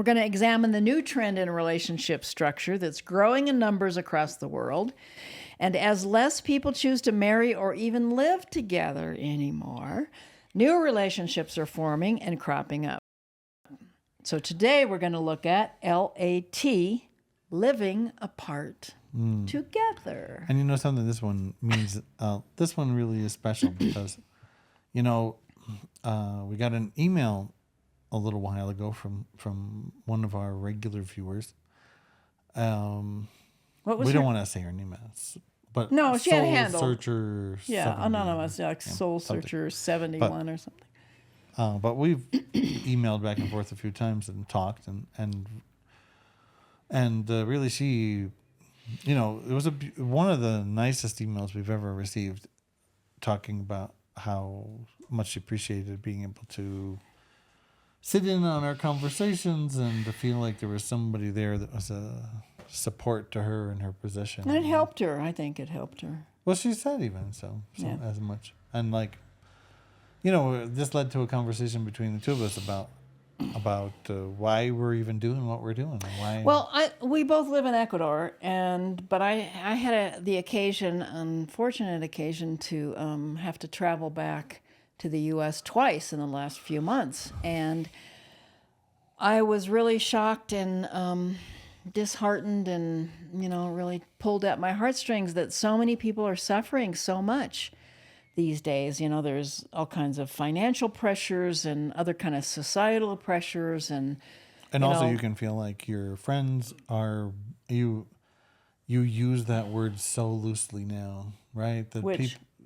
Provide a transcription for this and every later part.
we're going to examine the new trend in relationship structure that's growing in numbers across the world. And as less people choose to marry or even live together anymore, new relationships are forming and cropping up. So today we're going to look at LAT, living apart together. And you know something, this one means, this one really is special because, we got an email a little while ago from one of our regular viewers. What was we her? don't want to say her name, but No, she had a handle. Searcher. Yeah, 70, anonymous, like Soul Searcher 71 or something. But we've emailed back and forth a few times and talked and really she, it was one of the nicest emails we've ever received, talking about how much she appreciated being able to sit in on our conversations and to feel like there was somebody there that was a support to her in her position. And it helped her. I think it helped her. Well, she said even so Yeah. as much. And this led to a conversation between the two of us about why we're even doing what we're doing. And why. Well, we both live in Ecuador, but I had the unfortunate occasion to have to travel back to the U.S. twice in the last few months. And I was really shocked and disheartened and, really pulled at my heartstrings that so many people are suffering so much these days. There's all kinds of financial pressures and other kind of societal pressures. And also you can feel like your friends are, you use that word so loosely now, right?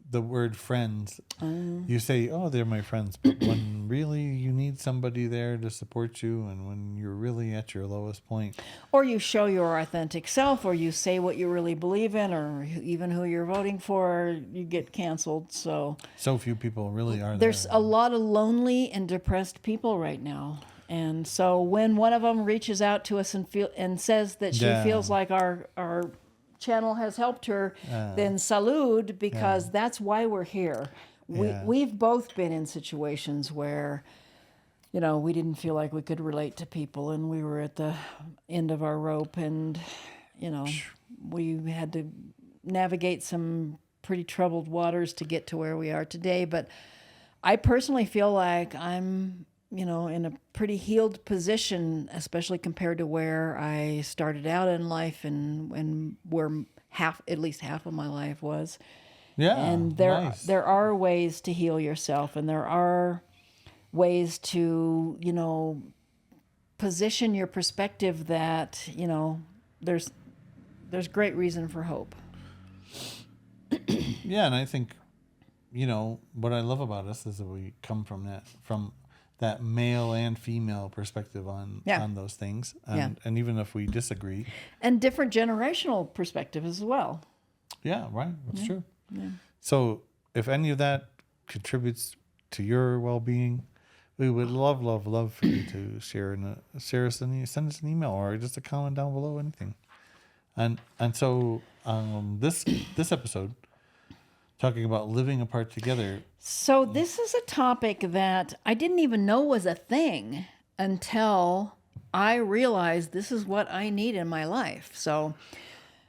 The word friends, you say, oh, they're my friends. But when really you need somebody there to support you and when you're really at your lowest point. Or you show your authentic self, or you say what you really believe in, or even who you're voting for, you get canceled. So few people really are There's there. a lot of lonely and depressed people right now. And so when one of them reaches out to us and says that she feels like our channel has helped her, then salud, because that's why we're here. We've both been in situations where, we didn't feel like we could relate to people and we were at the end of our rope and, we had to navigate some pretty troubled waters to get to where we are today. But I personally feel like I'm, in a pretty healed position, especially compared to where I started out in life and where at least half of my life was. Yeah. And there are ways to heal yourself, and there are ways to, position your perspective that, there's great reason for hope. Yeah, and I think, what I love about us is that we come from that male and female perspective on those things. And even if we disagree. And different generational perspective as well. Yeah, right. That's true. Yeah. So if any of that contributes to your well-being, we would love for you to send us an email or just a comment down below, anything. And so this episode, talking about living apart together. So this is a topic that I didn't even know was a thing until I realized this is what I need in my life. So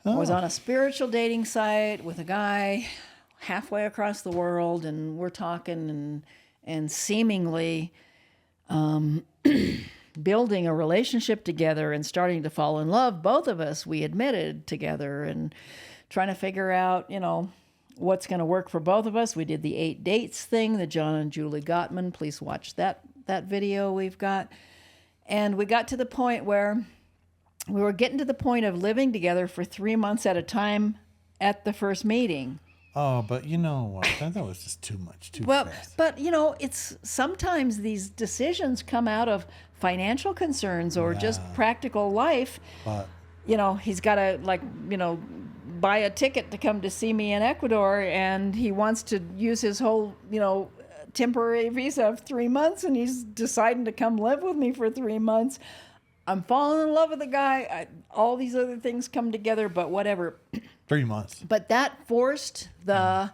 I was on a spiritual dating site with a guy halfway across the world, and we're talking and seemingly building a relationship together and starting to fall in love. Both of us, we admitted together, and trying to figure out, what's going to work for both of us. We did the 8 dates thing, the John and Julie Gottman. Please watch that video we've got. And we got to the point where we were getting to the point of living together for 3 months at a time at the first meeting. Oh, but you know what? That was just too much, too fast. But, it's sometimes these decisions come out of financial concerns or just practical life. But he's got to, buy a ticket to come to see me in Ecuador, and he wants to use his whole, temporary visa of 3 months, and he's deciding to come live with me for 3 months. I'm falling in love with the guy. All these other things come together, but whatever. 3 months. But that forced the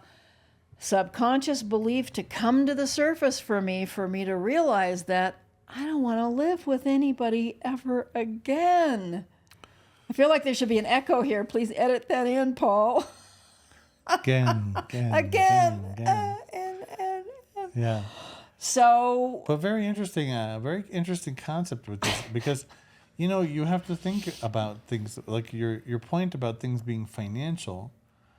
subconscious belief to come to the surface for me to realize that I don't want to live with anybody ever again. I feel like there should be an echo here. Please edit that in, Paul. Again. Yeah. So, But very interesting concept with this, because, you know, you have to think about things like your point about things being financial.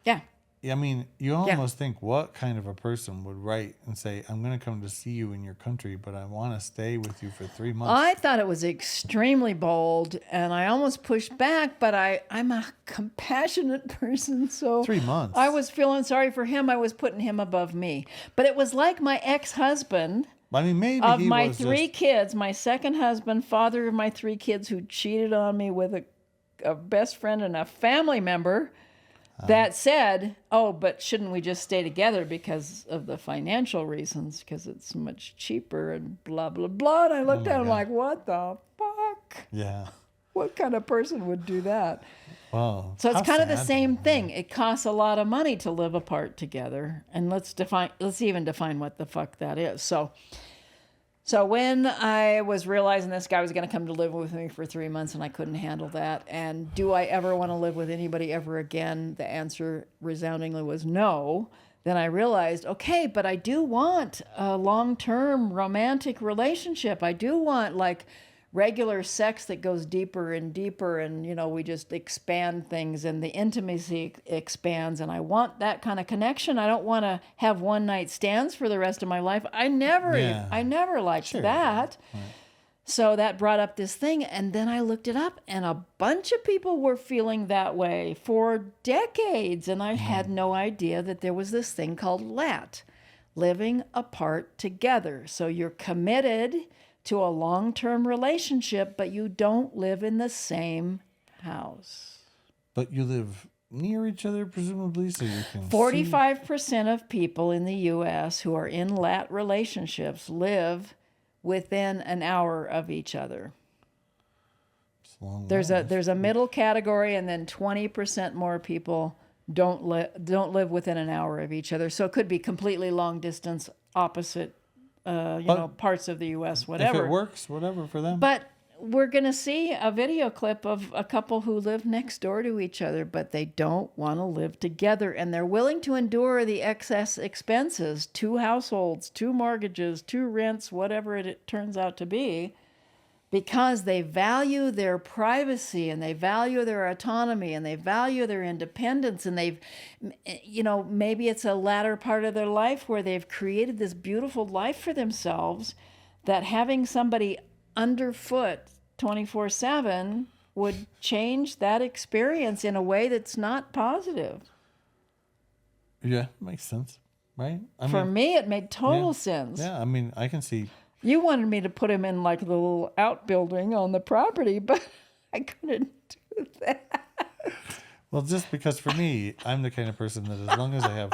yeah. I mean, you almost think, what kind of a person would write and say, I'm going to come to see you in your country, but I want to stay with you for 3 months? I thought it was extremely bold, and I almost pushed back, but I'm a compassionate person, so 3 months. I was feeling sorry for him. I was putting him above me. But it was like my ex-husband I mean, maybe of he my was 3 kids, my second husband, father of my 3 kids, who cheated on me with a best friend and a family member, that said, oh, but shouldn't we just stay together because of the financial reasons, because it's much cheaper and blah, blah, blah. And I looked at him like, what the fuck? Yeah. What kind of person would do that? Wow. So it's How kind of the sad. same thing. It costs a lot of money to live apart together. And let's even define what the fuck that is. So when I was realizing this guy was going to come to live with me for 3 months and I couldn't handle that, and do I ever want to live with anybody ever again? The answer resoundingly was no. Then I realized, okay, but I do want a long-term romantic relationship. I do want like regular sex that goes deeper and deeper, and you know, we just expand things and the intimacy expands, and I want that kind of connection. I don't want to have one night stands for the rest of my life. I never liked that. Right. So that brought up this thing, and then I looked it up, and a bunch of people were feeling that way for decades, and I had no idea that there was this thing called LAT, living apart together. So you're committed to a long-term relationship, but you don't live in the same house. But you live near each other, presumably, so you can 45% of people in the U.S. who are in LAT relationships live within an hour of each other. There's a middle category, and then 20% more people don't live within an hour of each other. So it could be completely long distance, opposite parts of the U.S., whatever. If it works, whatever for them. But we're going to see a video clip of a couple who live next door to each other, but they don't want to live together, and they're willing to endure the excess expenses, 2 households, 2 mortgages, 2 rents, whatever it turns out to be, because they value their privacy, and they value their autonomy, and they value their independence, and they've, maybe it's a latter part of their life where they've created this beautiful life for themselves, that having somebody underfoot 24/7 would change that experience in a way that's not positive. Yeah, makes sense, right? For me, it made total sense. Yeah, I mean, I can see. You wanted me to put him in like the little outbuilding on the property, but I couldn't do that. Well, just because for me, I'm the kind of person that as long as I have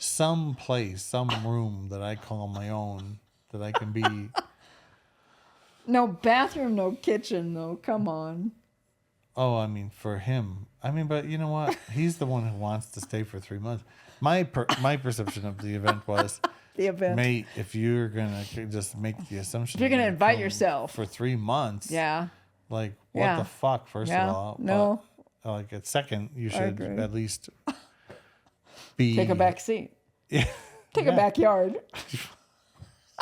some place, some room that I call my own, that I can be. No bathroom, no kitchen, though. Come on. Oh, I mean, for him. I mean, but you know what? He's the one who wants to stay for 3 months. My perception of the event was, mate, if you're going to just make the assumption. If you're going to invite yourself. For 3 months. Yeah. Like, what the fuck, first of all? No. But, like, at second, you should at least be. Take a back seat. Yeah. Take a backyard.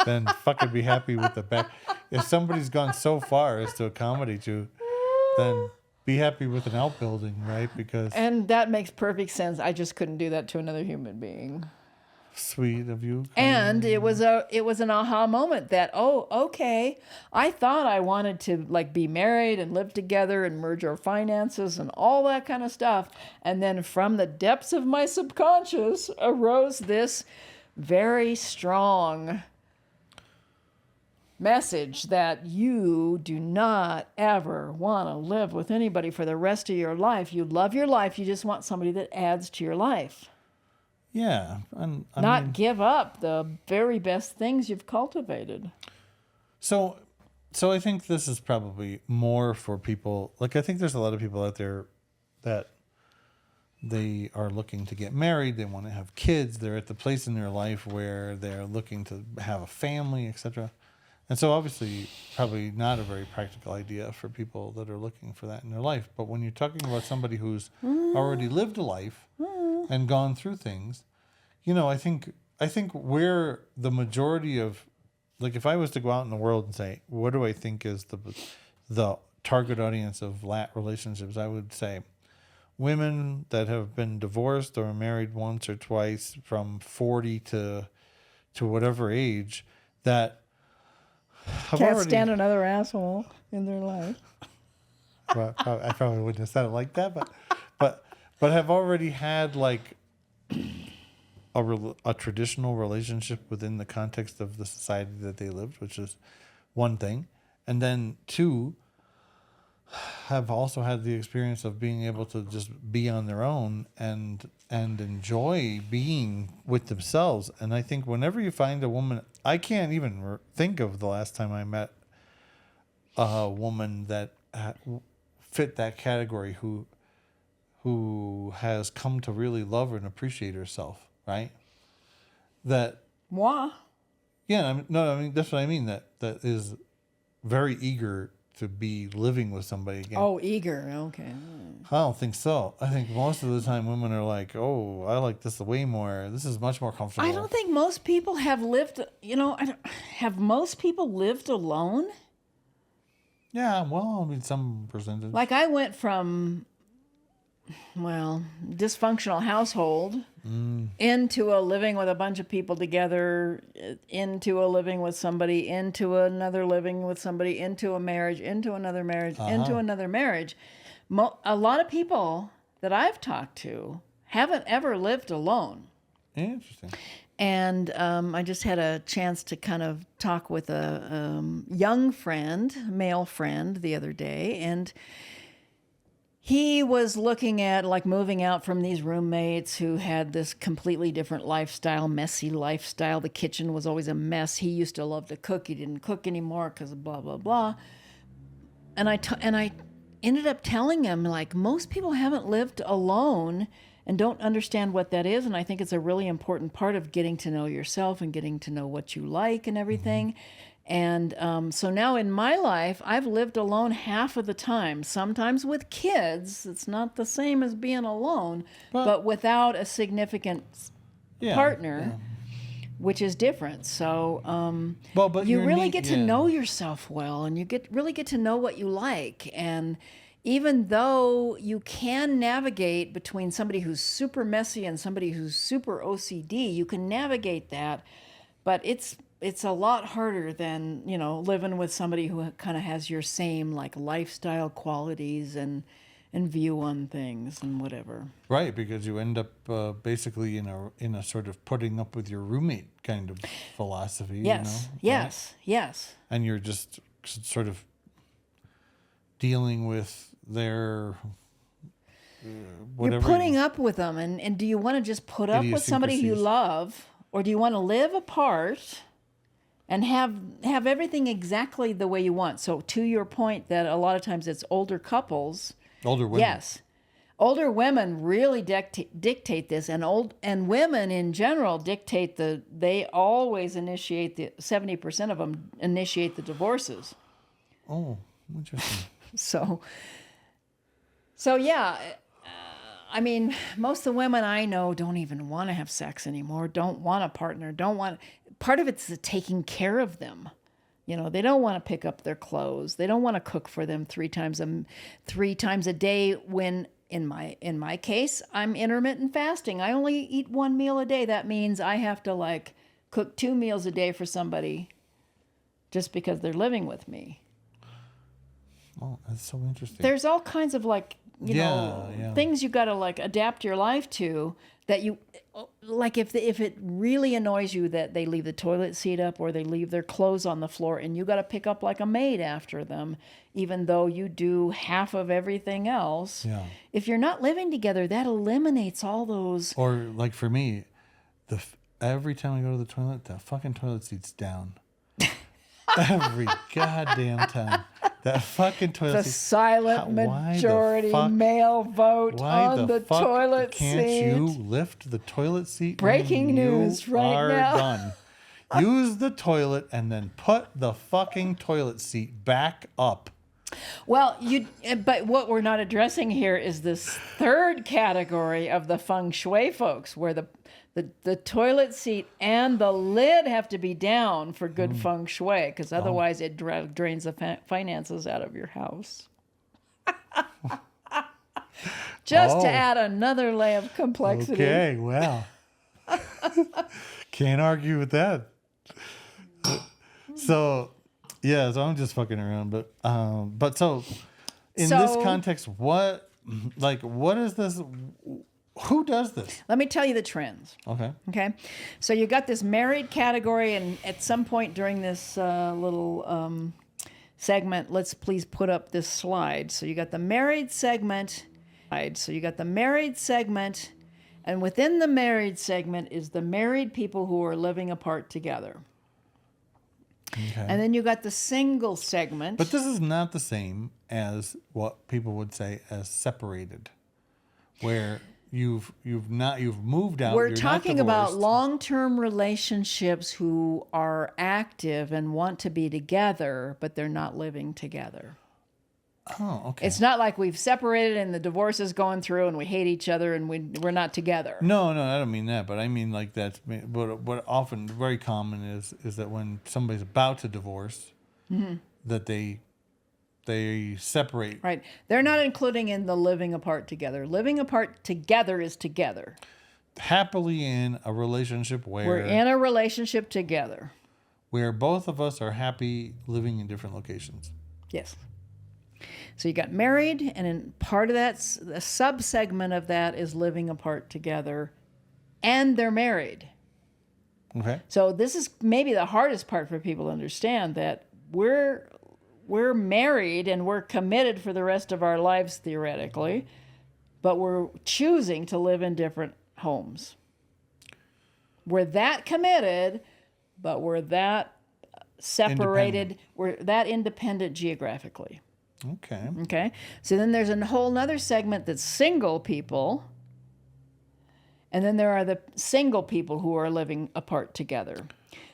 Then fucking be happy with the back. If somebody's gone so far as to accommodate you, then be happy with an outbuilding, right? Because and that makes perfect sense. I just couldn't do that to another human being. Sweet of you. And it was an aha moment that, oh, okay, I thought I wanted to like be married and live together and merge our finances and all that kind of stuff. And then from the depths of my subconscious arose this very strong message that you do not ever want to live with anybody for the rest of your life. You love your life. You just want somebody that adds to your life. Yeah. And I mean, give up the very best things you've cultivated. So I think this is probably more for people. Like, I think there's a lot of people out there that they are looking to get married. They want to have kids. They're at the place in their life where they're looking to have a family, etc. And so obviously probably not a very practical idea for people that are looking for that in their life. But when you're talking about somebody who's already lived a life and gone through things, you know, I think where the majority of, like, if I was to go out in the world and say, what do I think is the target audience of lat relationships, I would say women that have been divorced or married once or twice from 40 to whatever age that can't stand another asshole in their life. Well, I probably wouldn't have said it like that, but have already had like a traditional relationship within the context of the society that they lived, which is one thing, and then two, have also had the experience of being able to just be on their own and enjoy being with themselves. And I think whenever you find a woman, I can't even think of the last time I met a woman that fit that category who has come to really love and appreciate herself, right? That Moi? Yeah, I mean that's what I mean. That is very eager to be living with somebody again. Oh, eager. Okay. I don't think so. I think most of the time women are like, oh, I like this way more. This is much more comfortable. I don't think most people have lived, have most people lived alone? Yeah, well, I mean, some percentage. Like I went from, dysfunctional household into a living with a bunch of people together, into a living with somebody, into another living with somebody, into a marriage, into another marriage, into another marriage. A lot of people that I've talked to haven't ever lived alone. Interesting. And I just had a chance to kind of talk with a young friend, male friend, the other day, and he was looking at like moving out from these roommates who had this completely different lifestyle, messy lifestyle. The kitchen was always a mess. He used to love to cook. He didn't cook anymore because of blah, blah, blah. And I ended up telling him, like, most people haven't lived alone and don't understand what that is. And I think it's a really important part of getting to know yourself and getting to know what you like and everything. And so now in my life, I've lived alone half of the time, sometimes with kids. It's not the same as being alone, but without a significant partner, which is different. So but you really get to know yourself well, and you really get to know what you like. And even though you can navigate between somebody who's super messy and somebody who's super OCD, you can navigate that, but it's a lot harder than, living with somebody who kind of has your same like lifestyle qualities and view on things and whatever. Right, because you end up basically in a sort of putting up with your roommate kind of philosophy. Yes, yes, right? Yes. And you're just sort of dealing with their whatever. You're putting up with them, and do you want to just put up with somebody you love, or do you want to live apart and have everything exactly the way you want? So to your point that a lot of times it's older couples. Older women. Yes. Older women really dictate this, and women in general dictate they always initiate 70% of them initiate the divorces. Oh, interesting. So yeah, I mean, most of the women I know don't even want to have sex anymore, don't want a partner, part of it's the taking care of them. They don't want to pick up their clothes. They don't want to cook for them three times a day when, in my case, I'm intermittent fasting. I only eat one meal a day. That means I have to like cook 2 meals a day for somebody just because they're living with me. Oh, that's so interesting. There's all kinds of like, things you got to like adapt your life to that you, like if it really annoys you that they leave the toilet seat up or they leave their clothes on the floor and you got to pick up like a maid after them, even though you do half of everything else. Yeah. If you're not living together, that eliminates all those. Or like for me, every time I go to the toilet, the fucking toilet seat's down. Every goddamn time. That fucking toilet seat. The silent majority male vote on the toilet seat. Can't you lift the toilet seat? Breaking news right now. Done. Use the toilet and then put the fucking toilet seat back up. Well, but what we're not addressing here is this third category of the feng shui folks, where the toilet seat and the lid have to be down for good feng shui, because otherwise it drains the finances out of your house. Just to add another layer of complexity. Okay, well. Can't argue with that. So, yeah, so I'm just fucking around, but so in this context, what is this? Who does this? Let me tell you the trends. Okay. So you got this married category, and at some point during this little segment, let's please put up this slide. So you got the married segment. And within the married segment is the married people who are living apart together. Okay. And then you got the single segment. But this is not the same as what people would say as separated, where you've moved out. We're talking about long-term relationships who are active and want to be together, but they're not living together. Oh, okay. It's not like we've separated and the divorce is going through and we hate each other and we're not together. No, I don't mean that, but I mean like that's what often very common is that when somebody's about to divorce, that they separate. Right. They're not including in the living apart together. Living apart together is together. Happily in a relationship where we're in a relationship together. Where both of us are happy living in different locations. Yes. So you got married, and in part of that, a sub-segment of that is living apart together, and they're married. Okay. So this is maybe the hardest part for people to understand, that we're married and we're committed for the rest of our lives theoretically, but we're choosing to live in different homes. We're that committed, but we're that separated. We're that independent geographically. Okay. So then there's a whole other segment that's single people. And then there are the single people who are living apart together.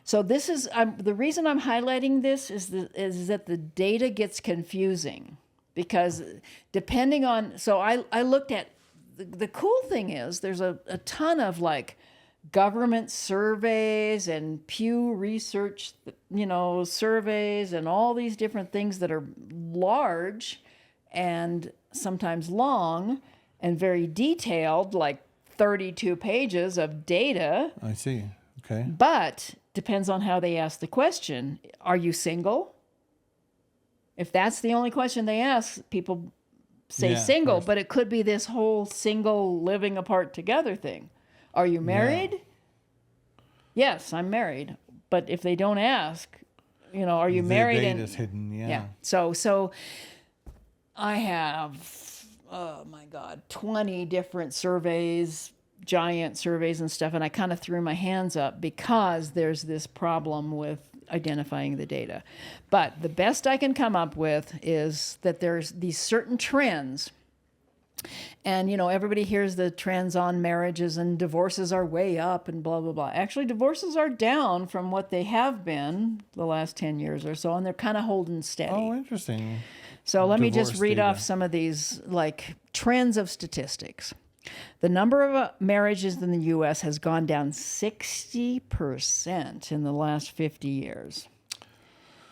So this is the reason I'm highlighting this is that the data gets confusing, because depending on, so I looked at, the cool thing is there's a ton of like government surveys and Pew Research, surveys and all these different things that are large and sometimes long and very detailed, like 32 pages of data. I see. Okay. But depends on how they ask the question. Are you single? If that's the only question they ask, people say single, but it could be this whole single living apart together thing. Are you married? Yeah. Yes, I'm married. But if they don't ask, are you married? The data's hidden, yeah. So I have, 20 different surveys, giant surveys and stuff, and I kind of threw my hands up because there's this problem with identifying the data. But the best I can come up with is that there's these certain trends. And, everybody hears the trends on marriages and divorces are way up and blah, blah, blah. Actually, divorces are down from what they have been the last 10 years or so, and they're kind of holding steady. Oh, interesting. So let me just read off some of these, trends of statistics. The number of marriages in the U.S. has gone down 60% in the last 50 years.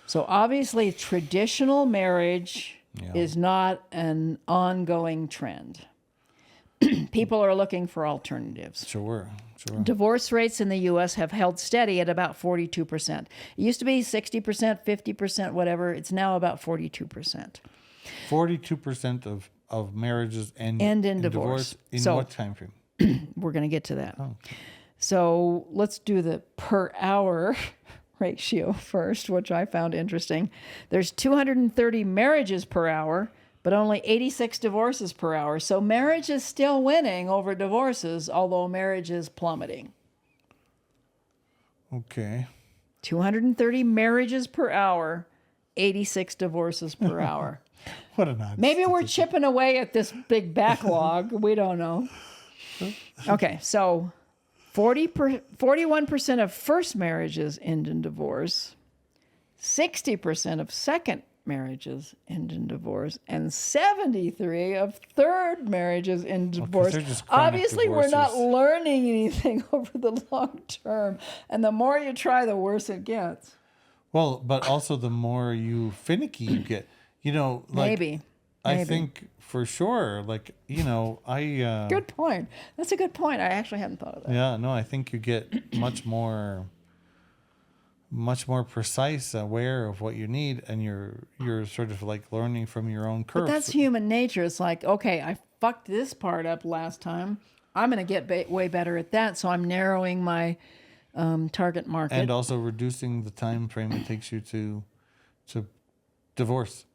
So obviously, traditional marriage is not an ongoing trend. People are looking for alternatives. Sure. Divorce rates in the U.S. have held steady at about 42%. It used to be 60%, 50%, whatever. It's now about 42%. 42% of marriages end in divorce. In what time frame? We're going to get to that. Oh. So let's do the per hour ratio first, which I found interesting. There's 230 marriages per hour, but only 86 divorces per hour. So marriage is still winning over divorces, although marriage is plummeting. Okay. 230 marriages per hour, 86 divorces per hour. What an odd Maybe we're chipping away at this big backlog. We don't know. Okay, so 41% of first marriages end in divorce. 60% of second marriages end in divorce, and 73 of third marriages end in divorce. They're just chronic Obviously, we're not divorces. learning anything over the long term, and the more you try, the worse it gets. Well, but also the more you finicky you get, like Maybe. I think for sure, I Good point. That's a good point. I actually hadn't thought of that. yeah, no, I think you get much more precise, aware of what you need, and you're sort of like learning from your own curves. But that's human nature. It's like, okay, I fucked this part up last time. I'm going to get way better at that, so I'm narrowing my target market. And also reducing the time frame it takes you to divorce.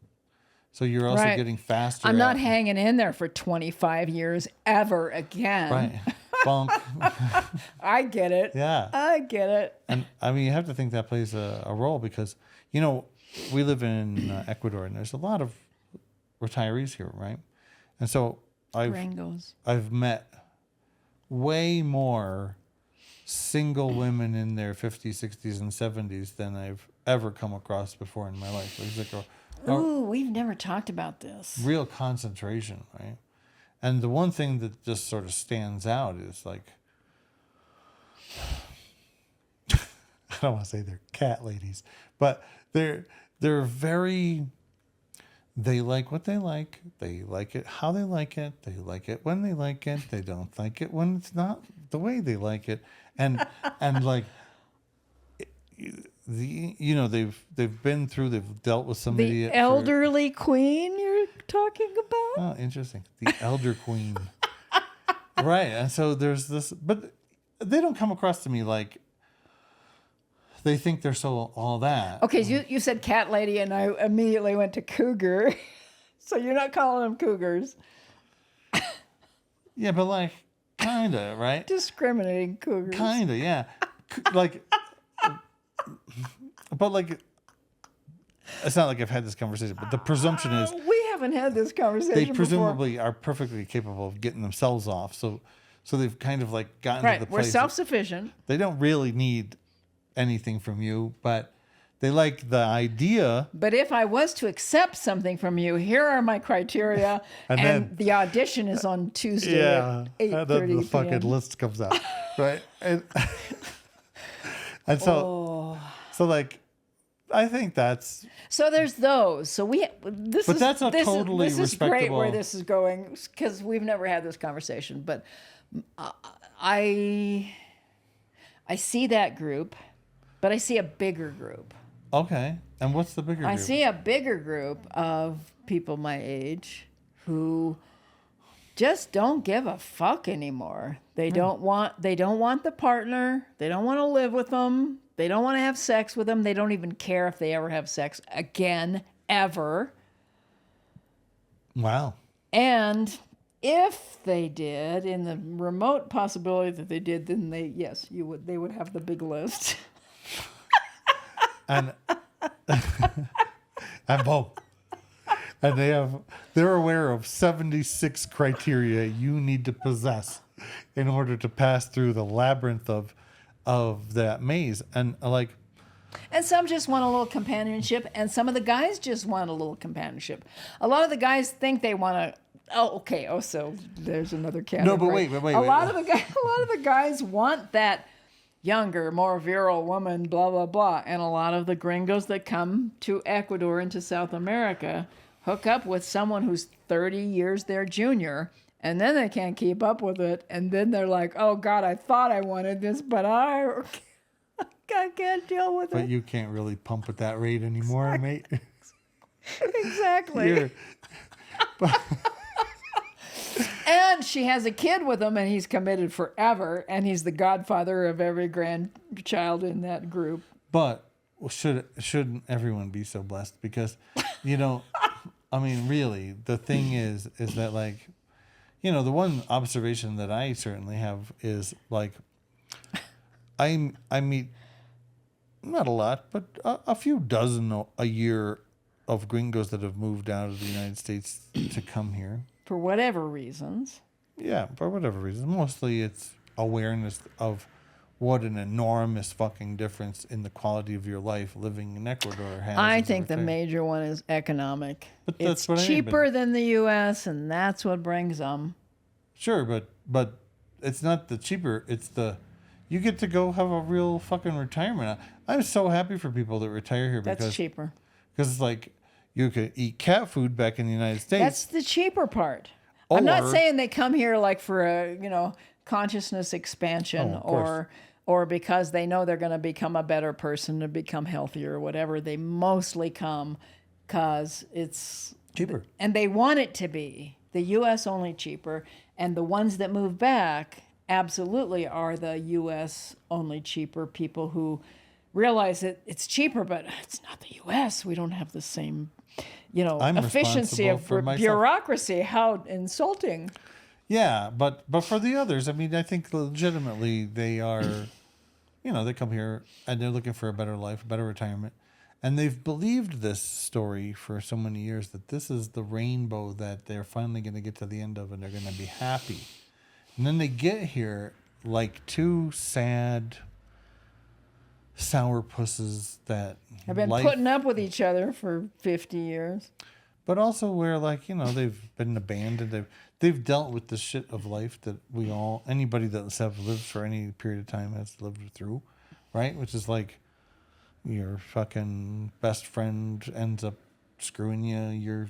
So you're also getting faster. I'm not hanging in there for 25 years ever again. Right. Bonk. I get it. Yeah. I get it. And I mean, you have to think that plays a role because, we live in Ecuador and there's a lot of retirees here, right? And so Gringos. I've met way more single women in their 50s, 60s, and 70s than I've ever come across before in my life. It's like Ooh, we've never talked about this. real concentration, right? And the one thing that just sort of stands out is like, I don't want to say they're cat ladies, but they're very, they like what they like it how they like it when they like it, they don't like it when it's not the way they like it, and like they've been through, they've dealt with somebody. The elderly queen you're talking about? Oh, interesting. The elder queen. Right. And so there's this, but they don't come across to me like they think they're so all that. Okay, so you said cat lady, and I immediately went to cougar. So you're not calling them cougars. Yeah, but like, kind of, right? Discriminating cougars. Kind of, yeah. But like, it's not like I've had this conversation, but the presumption is We haven't had this conversation they before. presumably are perfectly capable of getting themselves off. So they've kind of like gotten to the Right, we're place. self-sufficient. They don't really need anything from you, but they like the idea. But if I was to accept something from you, here are my criteria, And and then- the audition is on Tuesday at 8:30 and then the fucking p.m. list comes out, right? And so like, I think that's. So there's those. So But that's a totally this is great respectable- where this is going, because we've never had this conversation. But I see that group, but I see a bigger group. Okay. And what's the bigger I group? see a bigger group of people my age who just don't give a fuck anymore. They don't want the partner. They don't want to live with them. They don't want to have sex with them. They don't even care if they ever have sex again, ever. Wow. And if they did, in the remote possibility that they did, then they would have the big list. And and boom. And they're aware of 76 criteria you need to possess in order to pass through the labyrinth of that maze. And like, And some just want a little companionship, and some of the guys just want a little companionship. A lot of the guys think they want to. Oh, okay. Oh, so there's another category. No, but wait. A lot of the guys want that younger, more virile woman. Blah blah blah. And a lot of the gringos that come to Ecuador and to South America hook up with someone who's 30 years their junior, and then they can't keep up with it, and then they're like, "Oh God, I thought I wanted this, but I can't deal with But it." you can't really pump at that rate anymore, mate. Exactly. You're- And she has a kid with him, and he's committed forever, and he's the godfather of every grandchild in that group. But shouldn't everyone be so blessed? Because, I mean, really, the thing is that, like, the one observation that I certainly have is, like, I meet not a lot, but a few dozen a year of gringos that have moved out of the United States to come here. For whatever reasons. Yeah, for whatever reason. Mostly it's awareness of what an enormous fucking difference in the quality of your life living in Ecuador has. I think the major one is economic. But that's it's what I mean, cheaper than the U.S., and that's what brings them. Sure, but it's not the cheaper. It's the you get to go have a real fucking retirement. I'm so happy for people that retire here because That's cheaper. Because it's like you could eat cat food back in the United States. That's the cheaper part. I'm not saying they come here like for a consciousness expansion or because they know they're going to become a better person, to become healthier or whatever. They mostly come because it's cheaper, and they want it to be. The U.S. only cheaper, and the ones that move back absolutely are the U.S. only cheaper people who realize that it's cheaper, but it's not the U.S. We don't have the same, efficiency of bureaucracy. How insulting. Yeah, but for the others, I mean, I think legitimately they are, they come here and they're looking for a better life, a better retirement. And they've believed this story for so many years that this is the rainbow that they're finally going to get to the end of and they're going to be happy. And then they get here like two sad sourpusses that have been putting up with each other for 50 years. But also where they've been abandoned. They've dealt with the shit of life that anybody that's have lived for any period of time has lived through, right? Which is like your fucking best friend ends up screwing you, your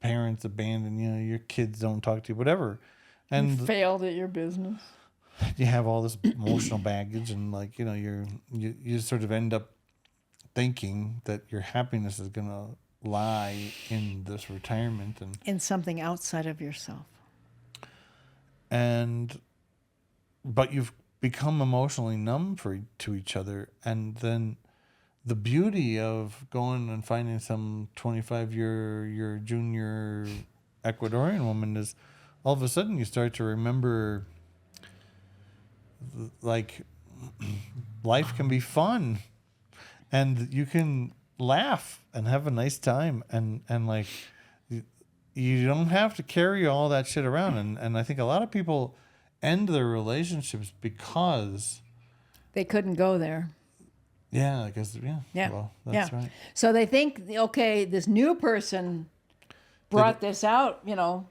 parents abandon you, your kids don't talk to you, whatever. And you failed at your business. You have all this emotional baggage, and you sort of end up thinking that your happiness is gonna lie in this retirement and in something outside of yourself. But you've become emotionally numb to each other, and then the beauty of going and finding some 25-year junior Ecuadorian woman is all of a sudden you start to remember like life can be fun and you can laugh and have a nice time and like you don't have to carry all that shit around, and I think a lot of people end their relationships because they couldn't go there. Yeah, because well, that's right. So they think, okay, this new person brought this out in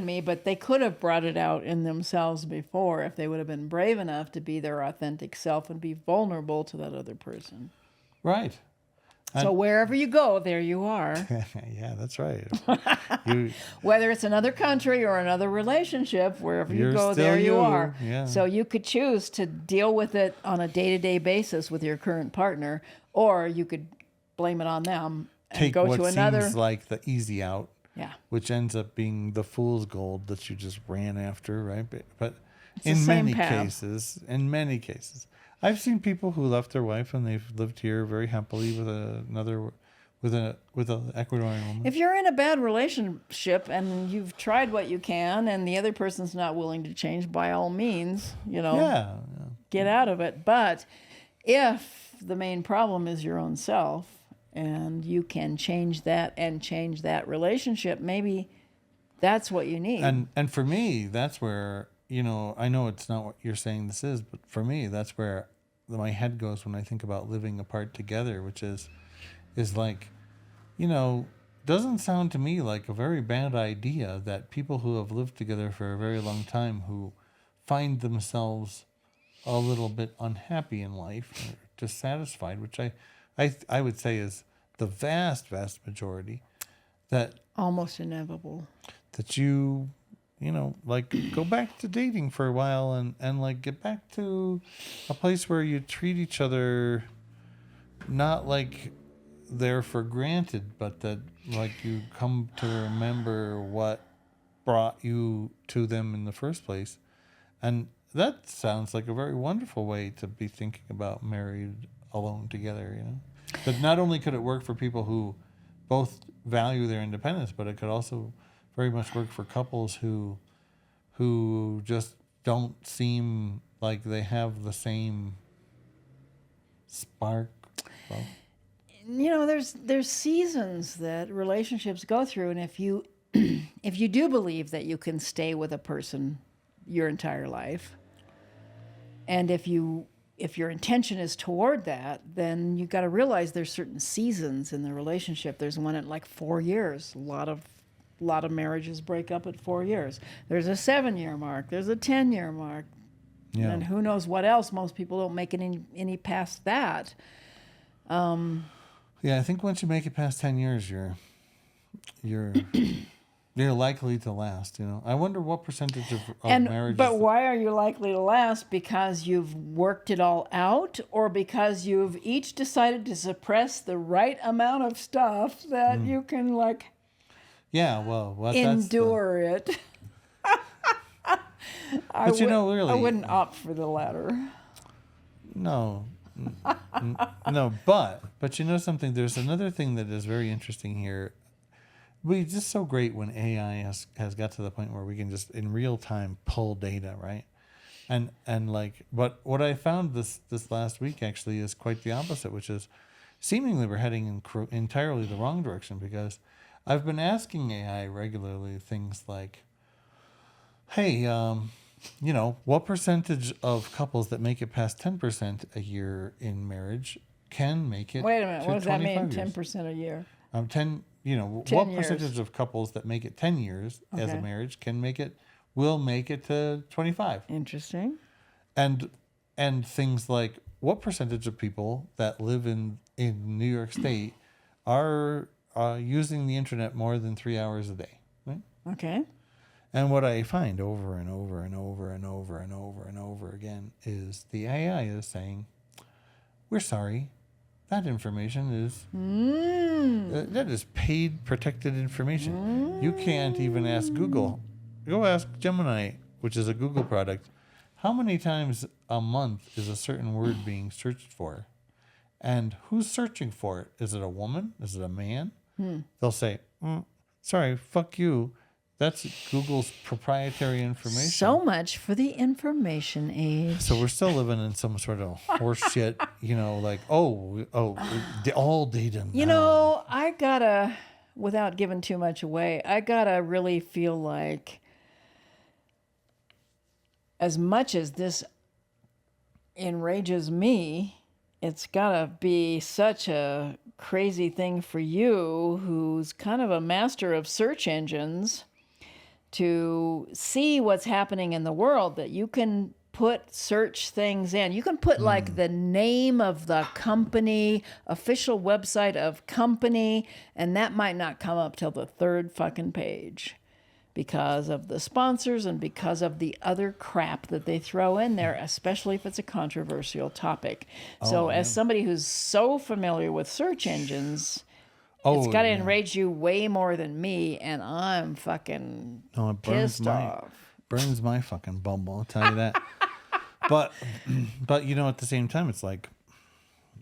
me, but they could have brought it out in themselves before if they would have been brave enough to be their authentic self and be vulnerable to that other person. Right. So wherever you go, there you are. Yeah, that's right. Whether it's another country or another relationship, wherever you go, there you are. Yeah. So you could choose to deal with it on a day-to-day basis with your current partner, or you could blame it on them and go to another. Seems like the easy out. Yeah. Which ends up being the fool's gold that you just ran after, right? But it's in many cases, I've seen people who left their wife and they've lived here very happily with an Ecuadorian woman. If you're in a bad relationship and you've tried what you can and the other person's not willing to change, by all means, get out of it. But if the main problem is your own self and you can change that and change that relationship, maybe that's what you need. And for me, that's where, I know it's not what you're saying this is, but for me, that's where my head goes when I think about living apart together, which is like, doesn't sound to me like a very bad idea that people who have lived together for a very long time who find themselves a little bit unhappy in life or dissatisfied, which I would say is the vast, vast majority, that almost inevitable, that like go back to dating for a while and like get back to a place where you treat each other not like they're for granted, but that like you come to remember what brought you to them in the first place. And that sounds like a very wonderful way to be thinking about married alone together, But not only could it work for people who both value their independence, but it could also very much work for couples who just don't seem like they have the same spark. Well, there's seasons that relationships go through, and if you if you do believe that you can stay with a person your entire life. And if your intention is toward that, then you got to realize there's certain seasons in the relationship. There's one at like 4 years. A lot of marriages break up at 4 years. There's a 7-year mark. There's a 10-year mark. Yeah. And who knows what else? Most people don't make it any past that. Yeah, I think once you make it past 10 years, you're likely to last. I wonder what percentage of marriages. But why are you likely to last? Because you've worked it all out, or because you've each decided to suppress the right amount of stuff that you can Yeah, well, endure it. But really, I wouldn't opt for the latter. No, no, but something. There's another thing that is very interesting here. It's just so great when AI has got to the point where we can just in real time pull data, right? And but what I found this last week actually is quite the opposite, which is seemingly we're heading in entirely the wrong direction, because I've been asking AI regularly things like, hey, what percentage of couples that make it past 10% a year in marriage can make it? Wait a minute, what does that mean? 10% a year? 10. 10 what years. percentage of couples that make it 10 years as a marriage will make it to 25? Interesting. And things like, what percentage of people that live in New York State are using the internet more than 3 hours a day, right? Okay. And what I find over and over and over and over and over and over again is the AI is saying, we're sorry, that information is that is paid protected information. You can't even ask Google. Go ask Gemini, which is a Google product, how many times a month is a certain word being searched for? And who's searching for it? Is it a woman? Is it a man? They'll say, sorry, fuck you. That's Google's proprietary information. So much for the information age. So we're still living in some sort of horse shit, all data now. I gotta, without giving too much away, I gotta really feel like, as much as this enrages me, it's gotta be such a crazy thing for you, who's kind of a master of search engines, to see what's happening in the world, that you can put search things in. You can put the name of the company, official website of company, and that might not come up till the third fucking page because of the sponsors and because of the other crap that they throw in there, especially if it's a controversial topic. As somebody who's so familiar with search engines, it's got to enrage you way more than me, and I'm fucking pissed off. Burns my fucking bumble, I'll tell you that. but at the same time, it's like,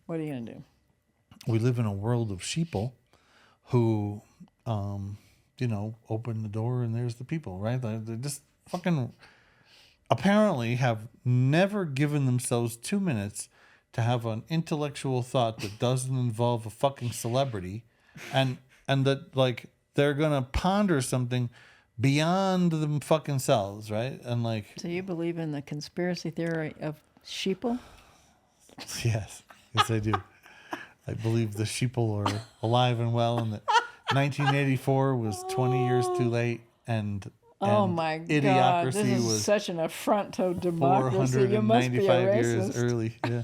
what are you gonna do? We live in a world of sheeple who, open the door and there's the people, right? They just fucking apparently have never given themselves 2 minutes to have an intellectual thought that doesn't involve a fucking celebrity. And that they're gonna ponder something beyond them fucking selves, right? And so you believe in the conspiracy theory of sheeple? Yes, I do. I believe the sheeple are alive and well, and that 1984 was 20 years too late, and oh my Idiocracy God, this is was such an affront to democracy. You must be a 495 racist. years early. Yeah.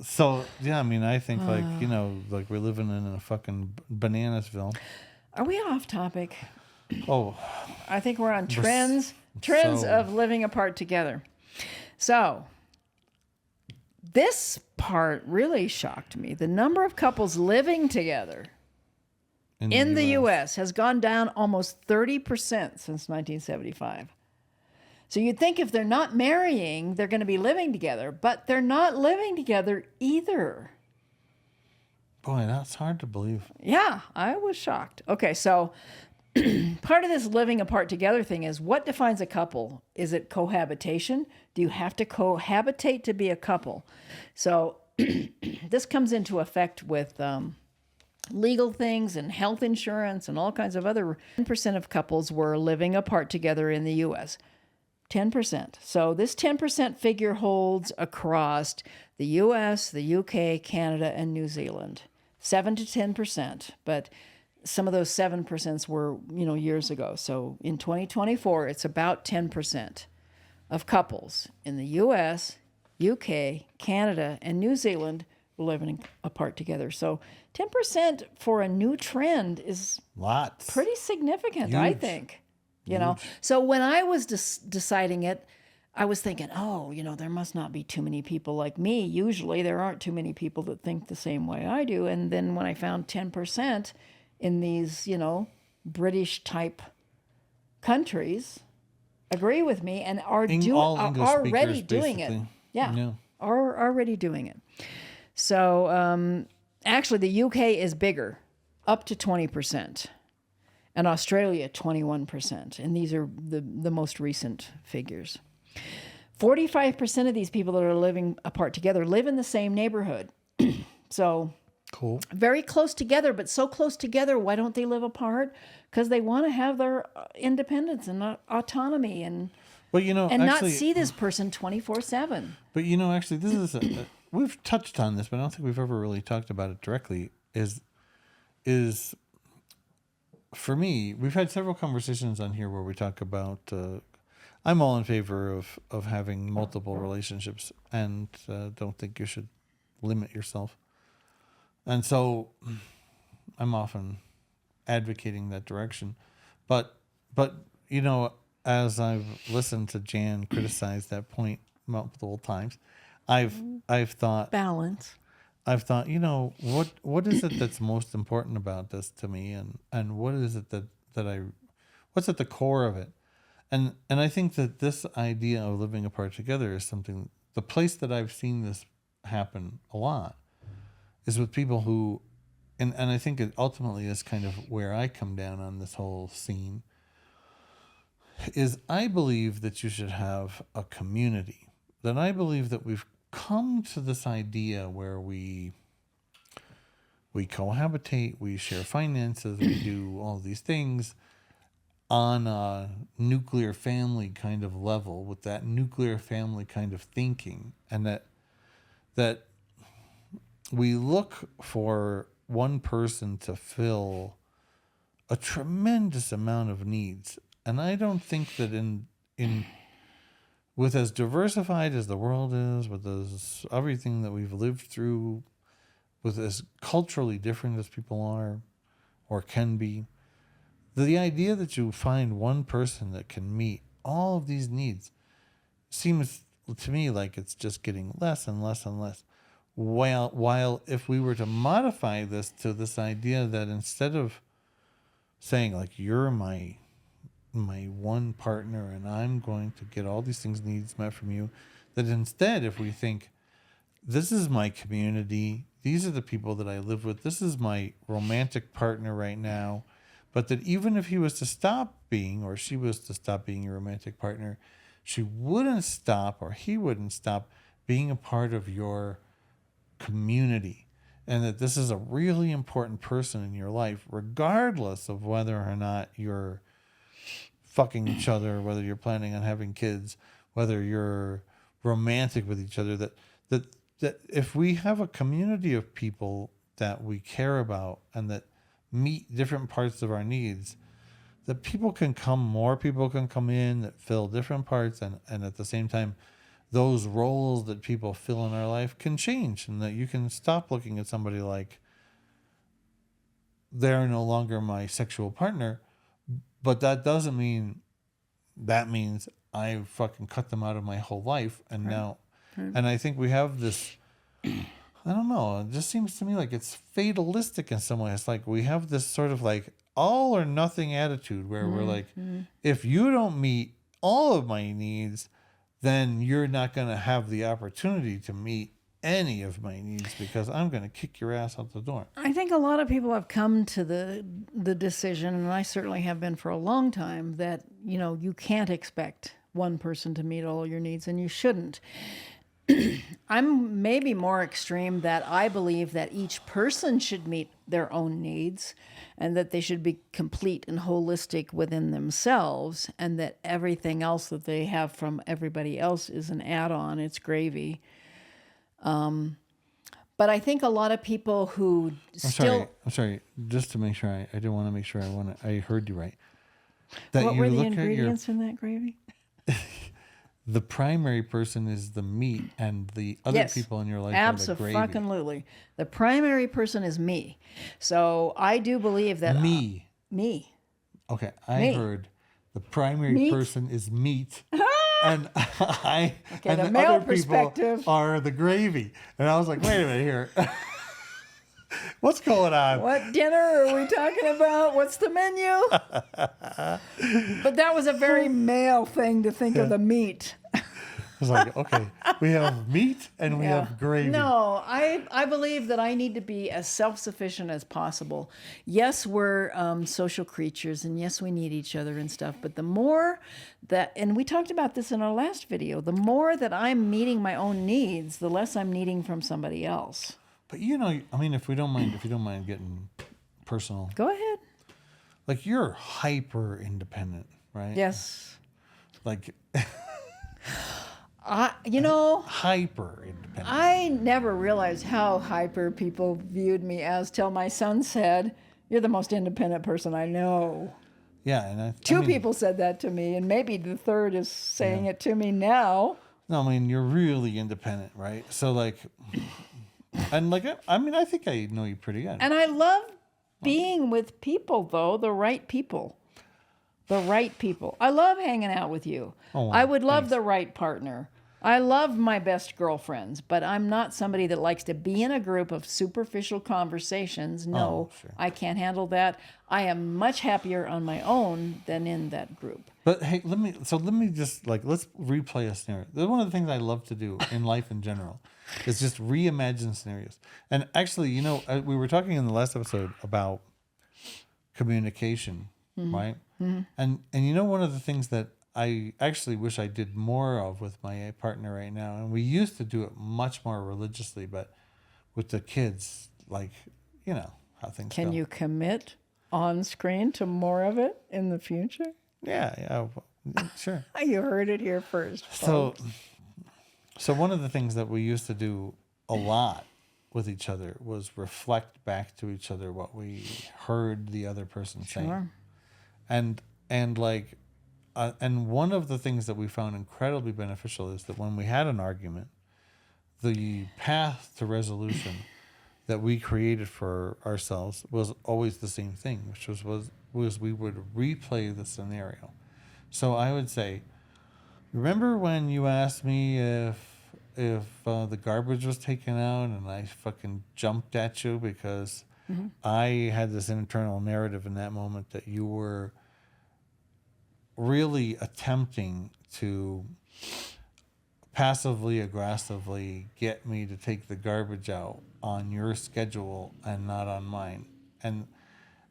So yeah, I mean, I think we're living in a fucking Bananasville. Are we off topic? Oh, I think we're on trends of living apart together. So this part really shocked me. The number of couples living together in the U.S. has gone down almost 30% since 1975. So you'd think if they're not marrying, they're going to be living together, but they're not living together either. Boy, that's hard to believe. Yeah, I was shocked. Okay, so part of this living apart together thing is, what defines a couple? Is it cohabitation? Do you have to cohabitate to be a couple? So this comes into effect with legal things and health insurance and all kinds of other. 10% of couples were living apart together in the U.S. 10%. So this 10% figure holds across the U.S., the U.K., Canada, and New Zealand. 7 to 10%, but some of those 7% were, years ago. So in 2024, it's about 10% of couples in the U.S., U.K., Canada, and New Zealand were living apart together. So 10% for a new trend is Lots. pretty significant, I Huge. think. So when I was deciding it, I was thinking, there must not be too many people like me. Usually there aren't too many people that think the same way I do. And then when I found 10% in these, British type countries agree with me and are already doing it. Yeah. Are already doing it. So actually the UK is bigger, up to 20%. And Australia, 21%. And these are the most recent figures. 45% of these people that are living apart together live in the same neighborhood. So cool. Very close together, but so close together, why don't they live apart? Because they want to have their independence and autonomy and not see this person 24/7. But actually, this is we've touched on this, but I don't think we've ever really talked about it directly. Is for me, we've had several conversations on here where we talk about. I'm all in favor of having multiple relationships, and don't think you should limit yourself. And so, I'm often advocating that direction, but as I've listened to Jan criticize that point multiple times, I've thought balance. I've thought, what is it that's most important about this to me, and what is it what's at the core of it, and I think that this idea of living apart together is something. The place that I've seen this happen a lot is with people who, and I think it ultimately is kind of where I come down on this whole scene. Is I believe that you should have a community. That I believe that we've come to this idea where we cohabitate, we share finances, we do all these things on a nuclear family kind of level with that nuclear family kind of thinking, and that we look for one person to fill a tremendous amount of needs. And I don't think that in with as diversified as the world is, with as everything that we've lived through, with as culturally different as people are or can be, the idea that you find one person that can meet all of these needs seems to me like it's just getting less and less and less. While if we were to modify this to this idea that instead of saying like, you're my one partner and I'm going to get all these needs met from you, that instead if we think, this is my community, these are the people that I live with, this is my romantic partner right now, but that even if he was to stop being, or she was to stop being your romantic partner, she wouldn't stop, or he wouldn't stop being a part of your community, and that this is a really important person in your life, regardless of whether or not you're fucking each other, whether you're planning on having kids, whether you're romantic with each other, that if we have a community of people that we care about and that meet different parts of our needs, that more people can come in that fill different parts, and at the same time, those roles that people fill in our life can change, and that you can stop looking at somebody like they're no longer my sexual partner, but that doesn't mean that means I fucking cut them out of my whole life. And now, and I think we have this, I don't know, it just seems to me like it's fatalistic in some way. It's like we have this sort of like all or nothing attitude where we're like, if you don't meet all of my needs, then you're not going to have the opportunity to meet any of my needs because I'm going to kick your ass out the door. I think a lot of people have come to the decision, and I certainly have been for a long time, that, you can't expect one person to meet all your needs, and you shouldn't. I'm maybe more extreme that I believe that each person should meet their own needs and that they should be complete and holistic within themselves, and that everything else that they have from everybody else is an add-on, it's gravy. But I think a lot of people who I'm sorry. Just to make sure, I do want to make sure I heard you right. That what you were the look ingredients in that gravy? the primary person is the meat, and the other Yes, people in your life are the gravy. absolutely. The primary person is me. So I do believe that Me. Me. Okay, I Me. heard the primary Meat? person is meat, and Okay, and the the male other people perspective. are the gravy. And I was like, wait a minute here. What's going on? What dinner are we talking about? What's the menu? But that was a very male thing to think of the meat. I was like, okay, we have meat and we have gravy. No, I believe that I need to be as self-sufficient as possible. Yes, we're social creatures, and yes, we need each other and stuff. But the more that, and we talked about this in our last video, the more that I'm meeting my own needs, the less I'm needing from somebody else. But you know, I mean, if you don't mind getting personal, Go ahead. like you're hyper independent, right? Yes. Like hyper independent. I never realized how hyper people viewed me as till my son said, "You're the most independent person I know." Yeah, and Two people said that to me, and maybe the third is saying it to me now. No, I mean, you're really independent, right? So like, and like, I mean, I think I know you pretty good. And I love being with people, though, the right people. The right people. I love hanging out with you. Oh, wow. I would love Thanks. the right partner. I love my best girlfriends, but I'm not somebody that likes to be in a group of superficial conversations. No, sure. I can't handle that. I am much happier on my own than in that group. But hey, let me just like, let's replay a scenario. That's one of the things I love to do in life in general, is just reimagine scenarios. And actually, you know, we were talking in the last episode about communication, right? Mm-hmm. And you know, one of the things that I actually wish I did more of with my partner right now, and we used to do it much more religiously, but with the kids, like, you know how things go. Can you commit on screen to more of it in the future? Yeah, sure. You heard it here first, folks. So one of the things that we used to do a lot with each other was reflect back to each other what we heard the other person saying. And like, and one of the things that we found incredibly beneficial is that when we had an argument, the path to resolution that we created for ourselves was always the same thing, which was we would replay the scenario. So I would say, remember when you asked me if the garbage was taken out, and I fucking jumped at you because I had this internal narrative in that moment that you were really attempting to passively aggressively get me to take the garbage out on your schedule and not on mine. And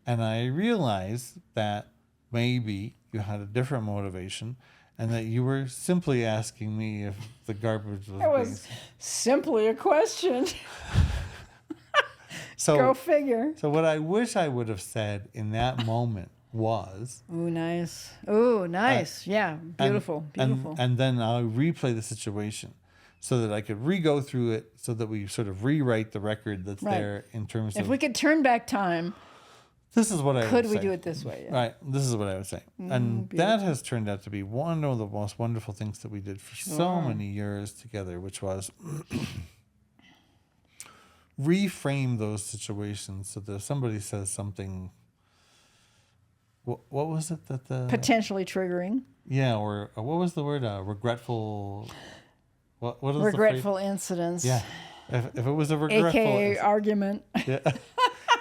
I realized that maybe you had a different motivation, and that you were simply asking me if the garbage was It was simply a question. So Go figure. So what I wish I would have said in that moment was, Ooh, nice. Ooh, nice. Yeah, beautiful, beautiful. And then I'll replay the situation so that I could re-go through it, so that we sort of rewrite the record that's there in terms of... If we could turn back time, this is what I would say. Could we do it this way? Yeah. Right. This is what I would say. And that has turned out to be one of the most wonderful things that we did for so many years together, which was reframe those situations so that if somebody says something... What was it that the... Potentially triggering. Yeah, or what was the word? Regretful... What is regretful incidents. Yeah. If it was a regretful... AKA argument. Yeah.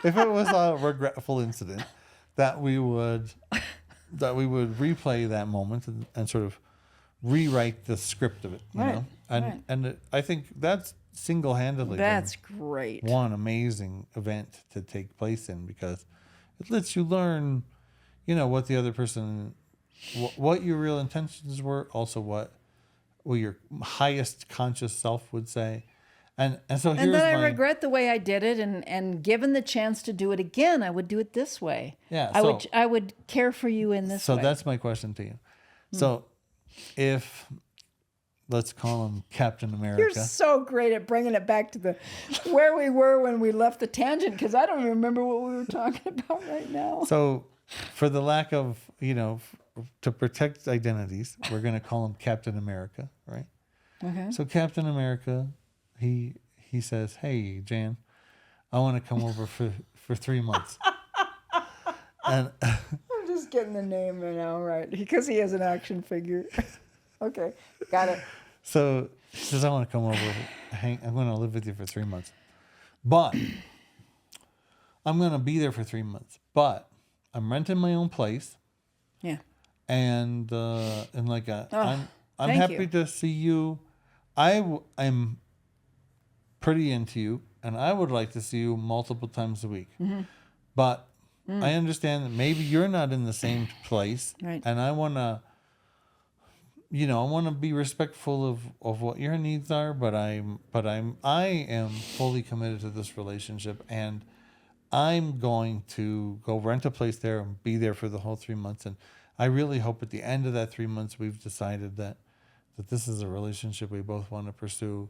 If it was a regretful incident, that we would replay that moment and sort of rewrite the script of it, you know? And I think that's single-handedly that's great. One amazing event to take place in, because it lets you learn, you know, what the other person, what your real intentions were, also what your highest conscious self would say. And so here's and then I regret the way I did it, and given the chance to do it again, I would do it this way. Yeah, I would care for you in this way. So that's my question to you. So if, let's call him Captain America. You're so great at bringing it back to where we were when we left the tangent, because I don't remember what we were talking about right now. So for the lack of, to protect identities, we're going to call him Captain America, right? Okay. So Captain America, he says, "Hey, Jan, I want to come over for 3 months." And I'm just getting the name right now, right? Because he has an action figure. Okay, got it. so he says, "I want to come over. I'm going to live with you for 3 months, but I'm going to be there for 3 months. But I'm renting my own place." Yeah. And like I'm thank happy you. to see you. I'm pretty into you, and I would like to see you multiple times a week. Mm-hmm. But I understand that maybe you're not in the same place, Right. and I want to, I want to be respectful of what your needs are. But I am fully committed to this relationship, and I'm going to go rent a place there and be there for the whole 3 months. And I really hope at the end of that 3 months, we've decided that this is a relationship we both want to pursue.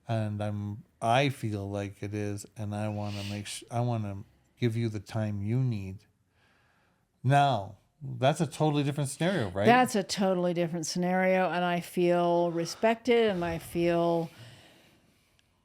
And I feel like it is. And I want to I want to give you the time you need. Now, that's a totally different scenario, right? That's a totally different scenario. And I feel respected, and I feel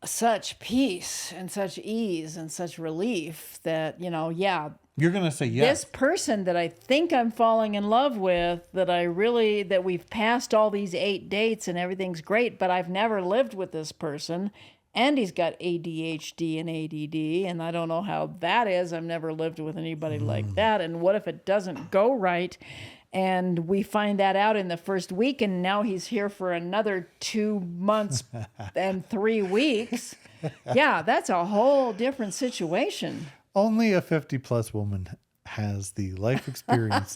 such peace and such ease and such relief that, You're going to say yes. this person that I think I'm falling in love with, that we've passed all these 8 dates and everything's great, but I've never lived with this person, and he's got ADHD and ADD, and I don't know how that is. I've never lived with anybody like that. And what if it doesn't go right? And we find that out in the first week, and now he's here for another 2 months and 3 weeks. Yeah, that's a whole different situation. Only a 50-plus woman has the life experience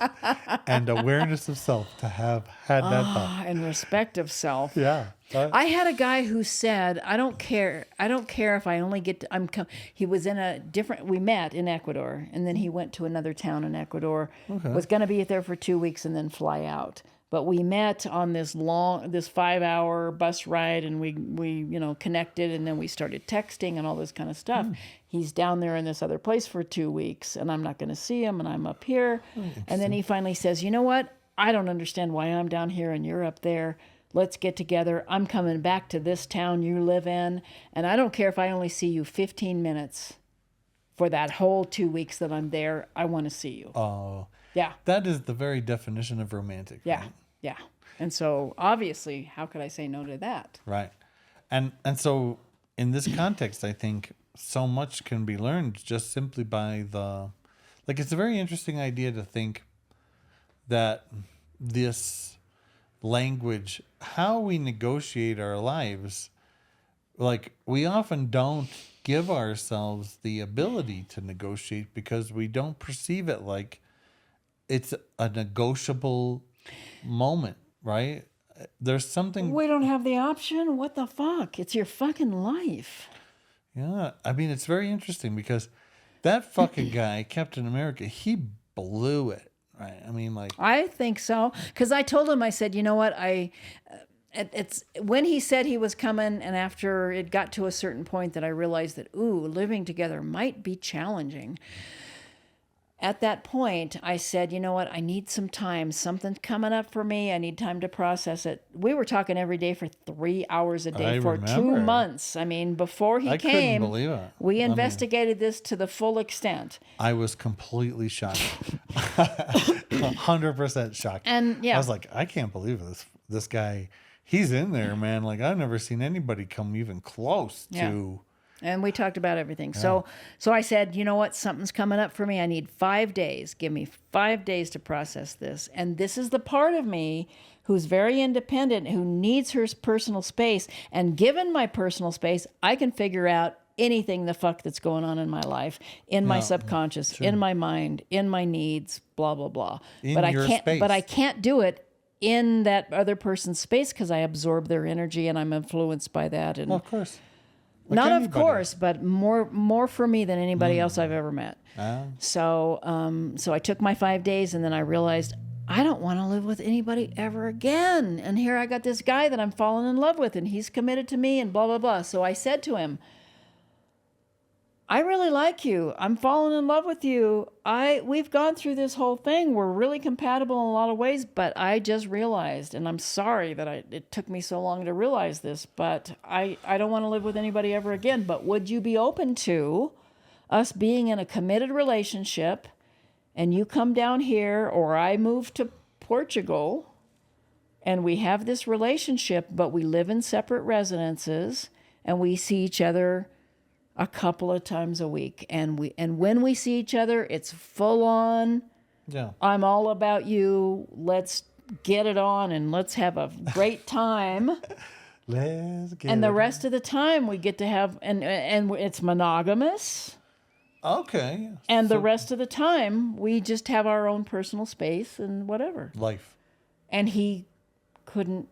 and awareness of self to have had that thought. And respect of self. Yeah. I had a guy who said, I don't care if I only get to, he was we met in Ecuador, and then he went to another town in Ecuador, was going to be there for 2 weeks and then fly out. But we met on this 5-hour bus ride, and we connected, and then we started texting and all this kind of stuff. He's down there in this other place for 2 weeks, and I'm not going to see him, and I'm up here. And then he finally says, "You know what? I don't understand why I'm down here and you're up there. Let's get together. I'm coming back to this town you live in, and I don't care if I only see you 15 minutes for that whole 2 weeks that I'm there. I want to see you." Oh. Yeah. That is the very definition of romantic. Yeah. Right? Yeah. And so obviously, how could I say no to that? Right. And so in this context, I think so much can be learned just simply by it's a very interesting idea to think that this language, how we negotiate our lives, we often don't give ourselves the ability to negotiate because we don't perceive it like it's a negotiable moment, right? There's something. We don't have the option. What the fuck? It's your fucking life. Yeah. I mean, it's very interesting because that fucking guy, Captain America, he blew it, right? I mean, I think so. Because I told him, I said, you know what? It's when he said he was coming, and after it got to a certain point that I realized that, living together might be challenging. At that point, I said, you know what? I need some time. Something's coming up for me. I need time to process it. We were talking every day for 3 hours a day for 2 months. I mean, before he came, couldn't believe it. We investigated this to the full extent. I was completely shocked. 100% shocked. And yeah. I was like, I can't believe this guy. He's in there, man. I've never seen anybody come even close to... And we talked about everything. Yeah. So I said, you know what? Something's coming up for me. I need 5 days. Give me 5 days to process this. And this is the part of me who's very independent, who needs her personal space. And given my personal space, I can figure out anything the fuck that's going on in my life, in my subconscious, in my mind, in my needs, blah, blah, blah. But I can't do it in that other person's space because I absorb their energy and I'm influenced by that. And Of course. Like not anybody. of course, but more for me than anybody else I've ever met. So I took my 5 days, and then I realized I don't want to live with anybody ever again. And here I got this guy that I'm falling in love with, and he's committed to me, and blah, blah, blah. So I said to him, I really like you. I'm falling in love with you. We've gone through this whole thing. We're really compatible in a lot of ways, but I just realized, and I'm sorry that it took me so long to realize this, but I don't want to live with anybody ever again. But would you be open to us being in a committed relationship, and you come down here, or I move to Portugal, and we have this relationship, but we live in separate residences, and we see each other a couple of times a week, and when we see each other, it's full on. Yeah. I'm all about you. Let's get it on, and let's have a great time. And the rest of the time we get to have, and it's monogamous. Okay. And the rest of the time we just have our own personal space and whatever. Life. And he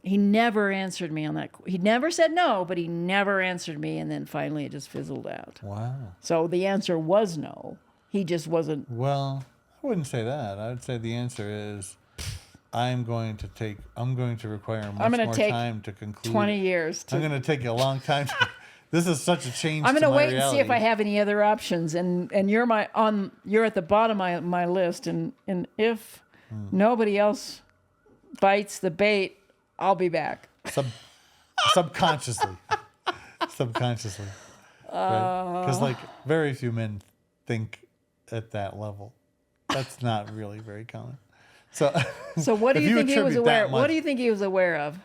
never answered me on that. He never said no, but he never answered me. And then finally it just fizzled out. Wow. So the answer was no. He just wasn't. Well, I wouldn't say that. I would say the answer is I'm going to require much more time to conclude. 20 years. I'm going to take a long time. This is such a change. I'm going to wait reality. and see if I have any other options. And you're at the bottom of my list. And if nobody else bites the bait, I'll be back. Subconsciously. Subconsciously. Right? Because like very few men think at that level. That's not really very common. So what do you think he was aware? Much, what do you think he was aware of,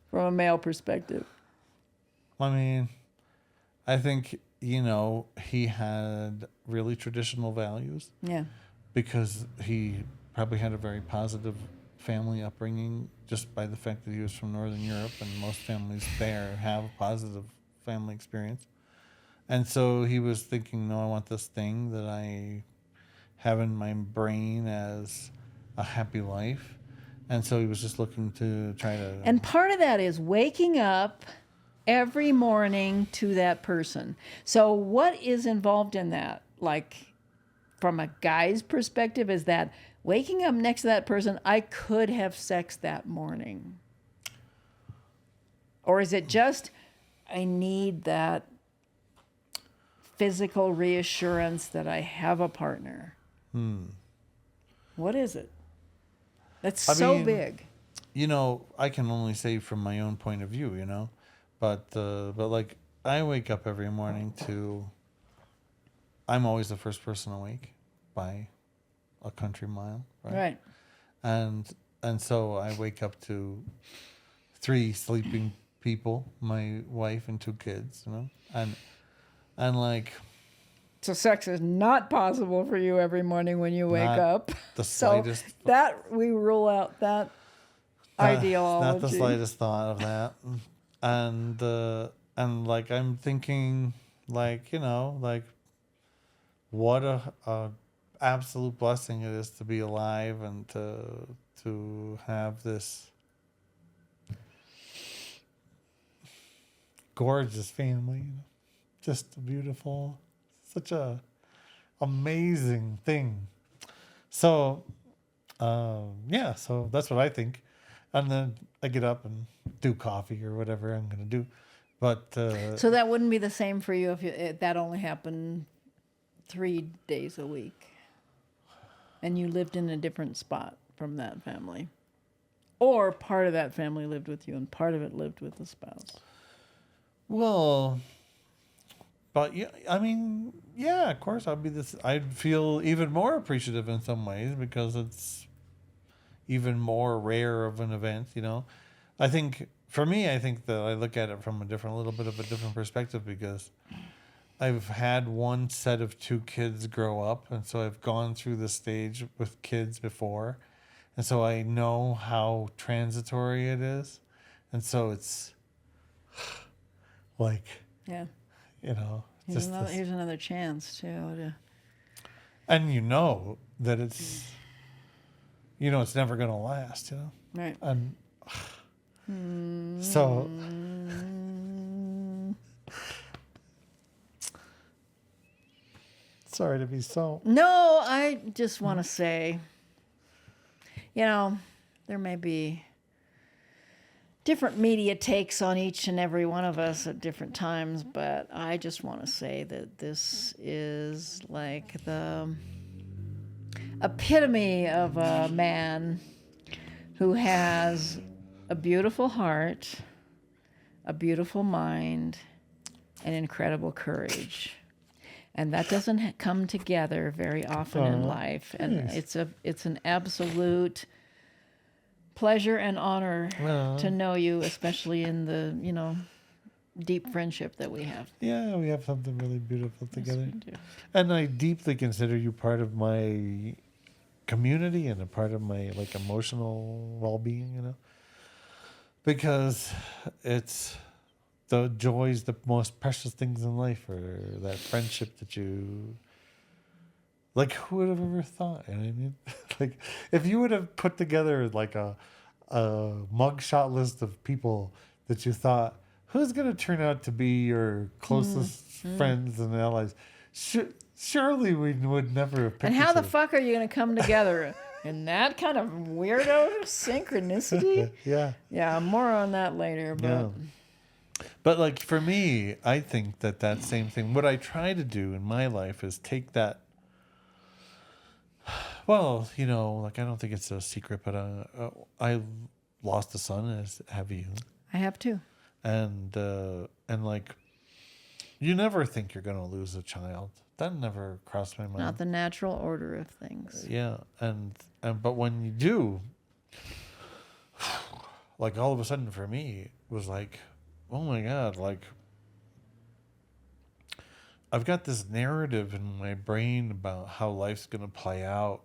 from a male perspective? I mean, I think he had really traditional values. Yeah. Because he probably had a very positive family upbringing, just by the fact that he was from Northern Europe, and most families there have a positive family experience. And so he was thinking, no, I want this thing that I have in my brain as a happy life. And so he was just looking to try to... And part of that is waking up every morning to that person. So what is involved in that? Like, from a guy's perspective, is that waking up next to that person, I could have sex that morning? Or is it just, I need that physical reassurance that I have a partner? What is it? That's so big. I can only say from my own point of view, but like I wake up every morning to, I'm always the first person awake by a country mile, right? And so I wake up to 3 sleeping people, my wife and 2 kids, and like. So sex is not possible for you every morning when you wake up. The slightest. So that we rule out that ideology. Not the slightest thought of that, and like I'm thinking, like like what a absolute blessing it is to be alive and to have this gorgeous family, just beautiful, such a amazing thing. So so that's what I think, and then I get up and do coffee or whatever I'm gonna do, but so that wouldn't be the same for you if that only happened 3 days a week and you lived in a different spot from that family, or part of that family lived with you and part of it lived with the spouse. Well, but yeah, I mean, yeah, of course I'd feel even more appreciative in some ways because it's even more rare of an event, I think for me, I think that I look at it from a little bit of a different perspective, because I've had one set of 2 kids grow up, and so I've gone through this stage with kids before, and so I know how transitory it is, and so it's like, yeah, here's another chance too. And that it's, it's never going to last, Right. And so sorry to be so. No, I just want to say, there may be different media takes on each and every one of us at different times, but I just want to say that this is like the epitome of a man who has a beautiful heart, a beautiful mind, and incredible courage. And that doesn't come together very often in life. And nice. it's an absolute pleasure and honor to know you, especially in the, deep friendship that we have. Yeah, we have something really beautiful together. Yes, we do. And I deeply consider you part of my community and a part of my emotional well-being, because it's the joys, the most precious things in life are that friendship that you, who would have ever thought? You know what I mean? If you would have put together a mugshot list of people that you thought, who's going to turn out to be your closest friends and allies, surely we would never have picked. And how the fuck are you going to come together in that kind of weirdo synchronicity? Yeah. Yeah, more on that later. But Yeah. But for me, I think that same thing. What I try to do in my life is take that. Well, I don't think it's a secret, but I lost a son, as have you. I have too. And you never think you're going to lose a child. That never crossed my mind. Not the natural order of things. Yeah, and but when you do, all of a sudden for me, it was oh my God, I've got this narrative in my brain about how life's going to play out,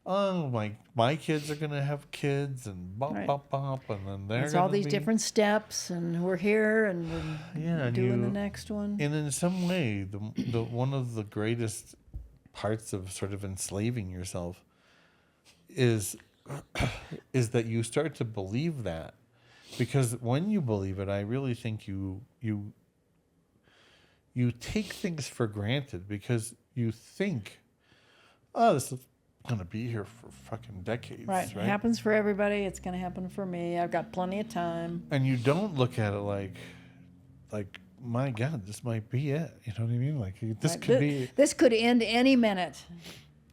oh, my kids are going to have kids and bop, Right. bop, bop, and then they're It's going all to these be... different steps, and we're here, and we're and doing the next one. And in some way, the one of the greatest parts of sort of enslaving yourself is that you start to believe that. Because when you believe it, I really think you take things for granted because you think, oh, this is going to be here for fucking decades. Right. It happens for everybody. It's going to happen for me. I've got plenty of time. And you don't look at it like, my God, this might be it. You know what I mean? This Right. could be... This could end any minute.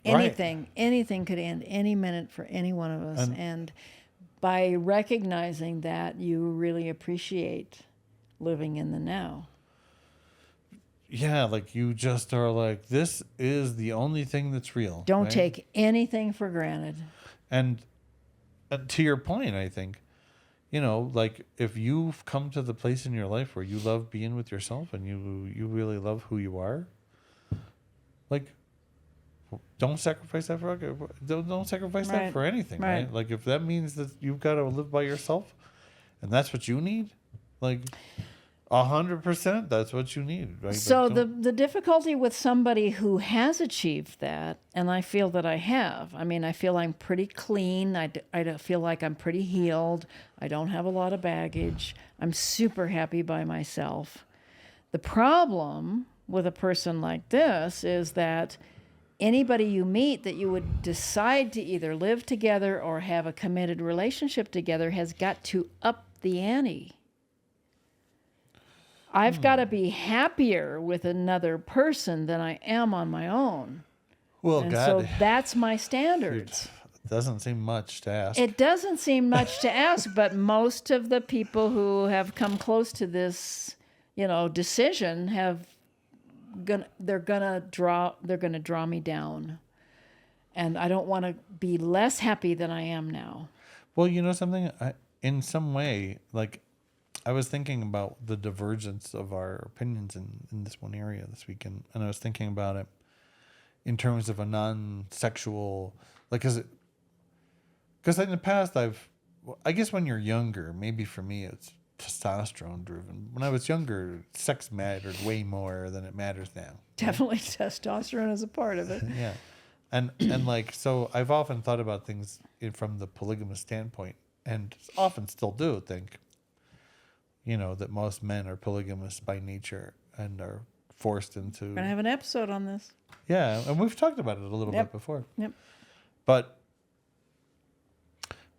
Right. Anything could end any minute for any one of us. And by recognizing that, you really appreciate living in the now. Yeah, you just are this is the only thing that's real. Don't take anything for granted. And to your point, I think, if you've come to the place in your life where you love being with yourself and you really love who you are, don't sacrifice that for don't sacrifice that for anything, right? If that means that you've got to live by yourself, and that's what you need, 100%, that's what you need, right? So the difficulty with somebody who has achieved that, and I feel that I have. I mean, I feel I'm pretty clean. I feel like I'm pretty healed. I don't have a lot of baggage. I'm super happy by myself. The problem with a person like this is that anybody you meet that you would decide to either live together or have a committed relationship together has got to up the ante. I've got to be happier with another person than I am on my own. Well, And God, so that's my standards. it doesn't seem much to ask. It doesn't seem much to ask, but most of the people who have come close to this, decision they're gonna draw me down. And I don't want to be less happy than I am now. Well, something, in some way, I was thinking about the divergence of our opinions in this one area this weekend, and I was thinking about it in terms of a non-sexual, because in the past I guess when you're younger, maybe for me it's testosterone driven. When I was younger, sex mattered way more than it matters now. Definitely testosterone is a part of it. Yeah. And like, so I've often thought about things from the polygamous standpoint, and often still do think, that most men are polygamous by nature and are forced into. We're gonna have an episode on this. Yeah, and we've talked about it a little bit before. Yep. But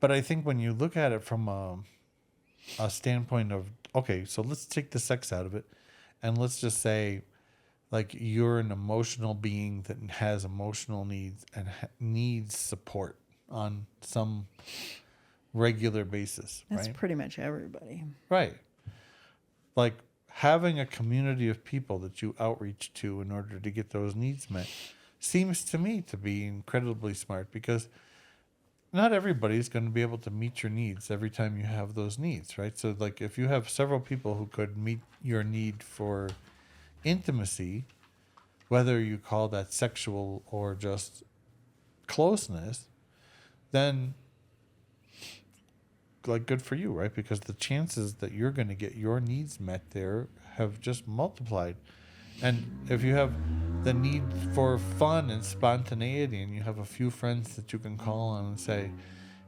I think when you look at it from a standpoint of, okay, so let's take the sex out of it, and let's just say, like, you're an emotional being that has emotional needs and needs support on some regular basis. That's right? pretty much everybody. Right. Like, having a community of people that you outreach to in order to get those needs met seems to me to be incredibly smart, because not everybody's going to be able to meet your needs every time you have those needs, right? So, like, if you have several people who could meet your need for intimacy, whether you call that sexual or just closeness, then, like, good for you, right? Because the chances that you're going to get your needs met there have just multiplied. And if you have the need for fun and spontaneity, and you have a few friends that you can call on and say,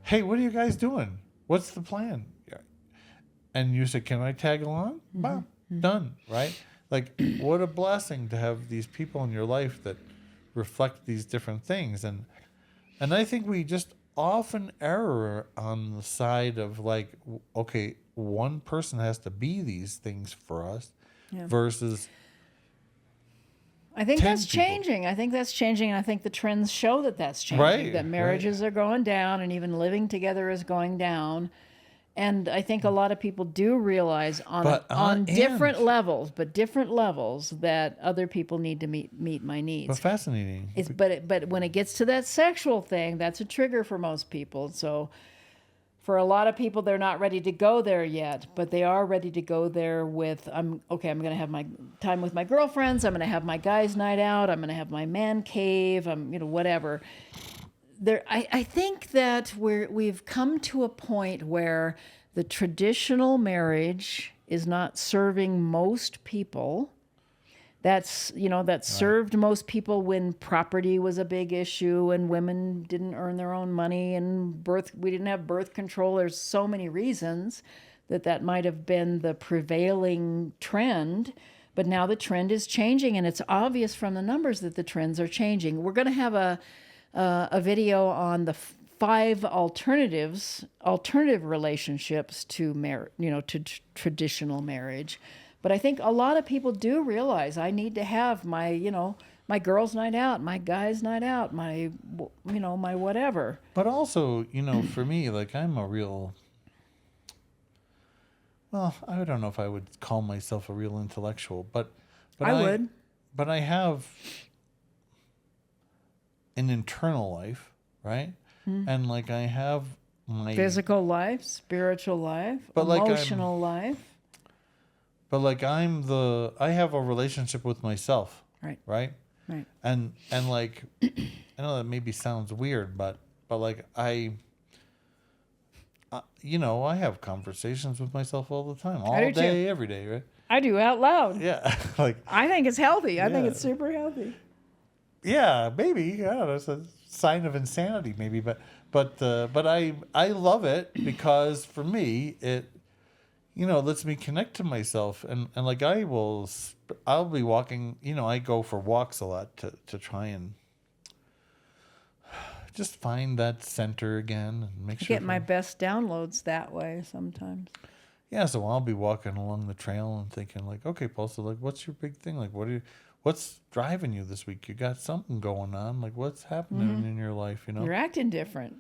hey, what are you guys doing? What's the plan? And you say, can I tag along? Bah, done, right? Like, what a blessing to have these people in your life that reflect these different things. And I think we just often err on the side of, like, okay, one person has to be these things for us versus I think 10 that's people. changing. I think that's changing. And I think the trends show that that's changing. Right, That marriages are going down, and even living together is going down. And I think a lot of people do realize on different levels, that other people need to meet my needs. But fascinating. But when it gets to that sexual thing, that's a trigger for most people. So for a lot of people, they're not ready to go there yet, but they are ready to go there with, I'm going to have my time with my girlfriends. I'm going to have my guys' night out. I'm going to have my man cave. Whatever. I think that we've come to a point where the traditional marriage is not serving most people. That served most people when property was a big issue and women didn't earn their own money and we didn't have birth control. There's so many reasons that might have been the prevailing trend. But now the trend is changing, and it's obvious from the numbers that the trends are changing. We're going to have a video on the 5 alternative relationships to traditional marriage. But I think a lot of people do realize I need to have my girls' night out, my guys' night out, my whatever. But also, for me, like, I'm a real, well, I don't know if I would call myself a real intellectual, but I would. But I have an internal life, right? And, like, I have my physical life, spiritual life, emotional life. But, like, I have a relationship with myself. Right. Right. Right. And like, I know that maybe sounds weird, but like, I have conversations with myself all the time, all day, every day, right? I do out loud. Yeah. Like, I think it's healthy. I think it's super healthy. Yeah, maybe. I don't know. It's a sign of insanity, maybe, but I love it because for me, it, lets me connect to myself, and like, I'll be walking, I go for walks a lot to try and just find that center again and make sure. I get my best downloads that way sometimes. Yeah, so I'll be walking along the trail and thinking, like, okay, Paul, so, like, what's your big thing? Like, what's driving you this week? You got something going on. Like, what's happening in your life, You're acting different.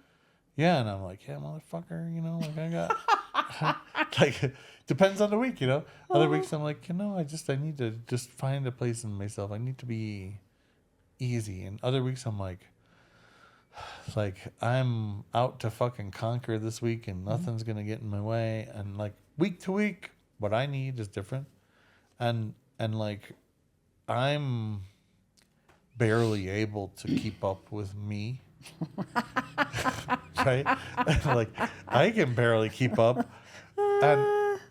Yeah, and I'm like, yeah, motherfucker, like, I got, like, depends on the week, Other weeks I'm like, I need to just find a place in myself. I need to be easy. And other weeks I'm like, I'm out to fucking conquer this week and nothing's going to get in my way. And, like, week to week, what I need is different. And like, I'm barely able to keep up with me. Right? Like, I can barely keep up.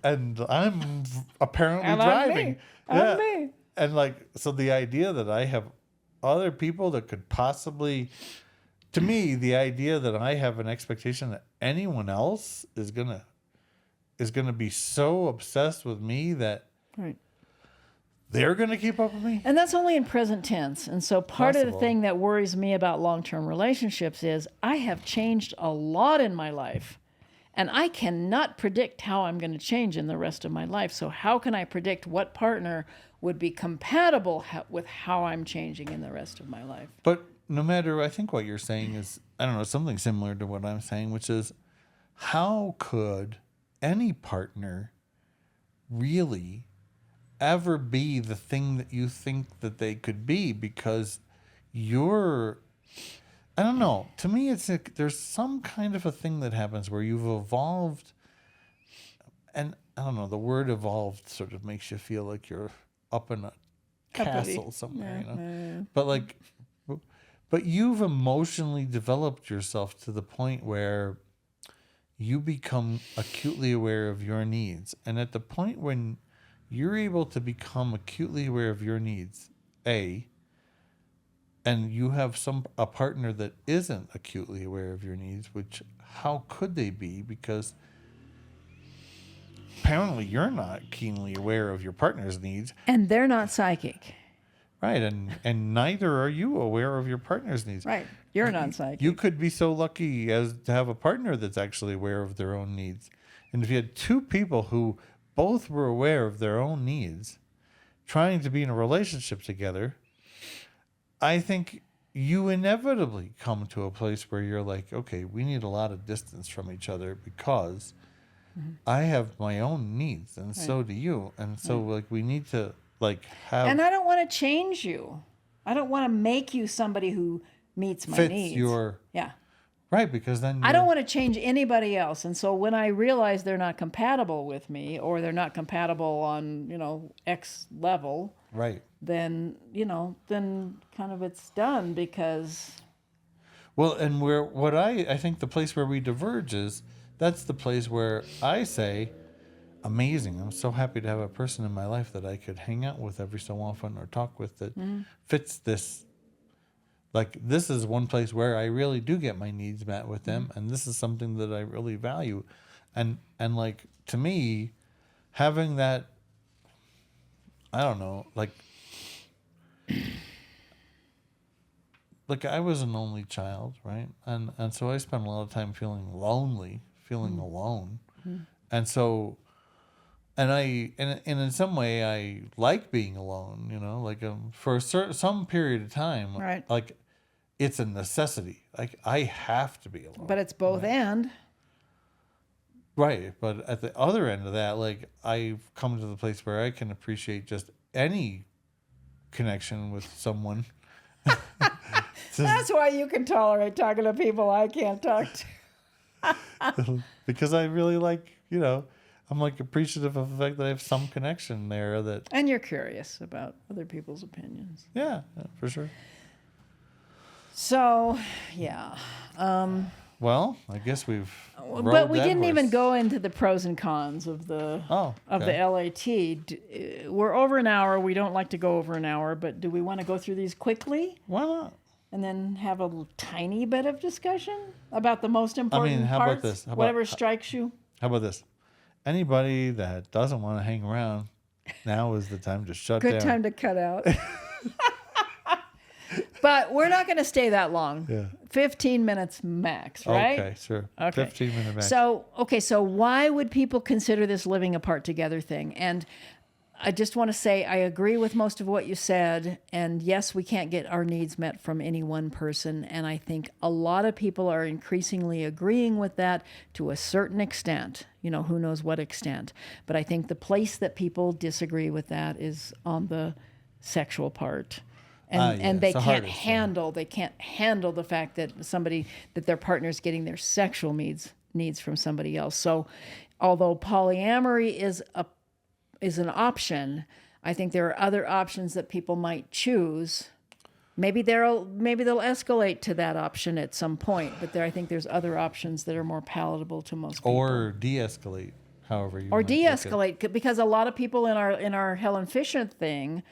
And I'm apparently driving. I'm me. And, like, so the idea that I have other people that could possibly, to me, the idea that I have an expectation that anyone else is gonna be so obsessed with me that Right. they're gonna keep up with me. And that's only in present tense. And so part of the Possible. thing that worries me about long-term relationships is I have changed a lot in my life. And I cannot predict how I'm going to change in the rest of my life. So how can I predict what partner would be compatible with how I'm changing in the rest of my life? But no matter, I think what you're saying is, I don't know, something similar to what I'm saying, which is, how could any partner really ever be the thing that you think that they could be? Because you're, I don't know. To me, it's like there's some kind of a thing that happens where you've evolved, and I don't know. The word "evolved" sort of makes you feel like you're up in a castle somewhere, you know. But you've emotionally developed yourself to the point where you become acutely aware of your needs, and at the point when you're able to become acutely aware of your needs, and you have a partner that isn't acutely aware of your needs, which how could they be? Because apparently you're not keenly aware of your partner's needs. And they're not psychic. Right, and neither are you aware of your partner's needs. Right. You're not psychic. You could be so lucky as to have a partner that's actually aware of their own needs. And if you had two people who both were aware of their own needs, trying to be in a relationship together, I think you inevitably come to a place where you're like, okay, we need a lot of distance from each other because I have my own needs and so do you. And so like we need to like have... And I don't want to change you. I don't want to make you somebody who meets my fits needs. your... Yeah. Right, because then I don't want to change anybody else. And so when I realize they're not compatible with me or they're not compatible on, X level, right, then, then kind of it's done because... Well, and I think the place where we diverge is, that's the place where I say, amazing, I'm so happy to have a person in my life that I could hang out with every so often or talk with that fits this. Like, this is one place where I really do get my needs met with them, and this is something that I really value. And like, to me, having that, I don't know, like I was an only child, right? And so I spent a lot of time feeling lonely, feeling alone. And so, and in some way I like being alone, like for some period of time, Right. like it's a necessity. Like I have to be alone. But it's both and. Right. But at the other end of that, like I've come to the place where I can appreciate just any connection with someone. That's why you can tolerate talking to people I can't talk to. Because I really like, I'm like appreciative of the fact that I have some connection there that... And you're curious about other people's opinions. Yeah, for sure. So, yeah. Well, I guess we've... But we didn't even go into the pros and cons of the LAT. We're over an hour. We don't like to go over an hour, but do we want to go through these quickly? Why not? And then have a tiny bit of discussion about the most important how parts? about this? Whatever strikes you. How about this? Anybody that doesn't want to hang around, now is the time to shut down. Good time to cut out. But we're not going to stay that long. Yeah. 15 minutes max, right? Okay, sure. Okay. 15 minutes max. So why would people consider this living apart together thing? And I just want to say I agree with most of what you said. And yes, we can't get our needs met from any one person. And I think a lot of people are increasingly agreeing with that to a certain extent. Who knows what extent. But I think the place that people disagree with that is on the sexual part. And they can't handle the fact that their partner's getting their sexual needs from somebody else. So although polyamory is an option, I think there are other options that people might choose. Maybe they'll escalate to that option at some point, but I think there's other options that are more palatable to most people. Or de-escalate, however you. Or de-escalate, because a lot of people in our Helen Fisher thing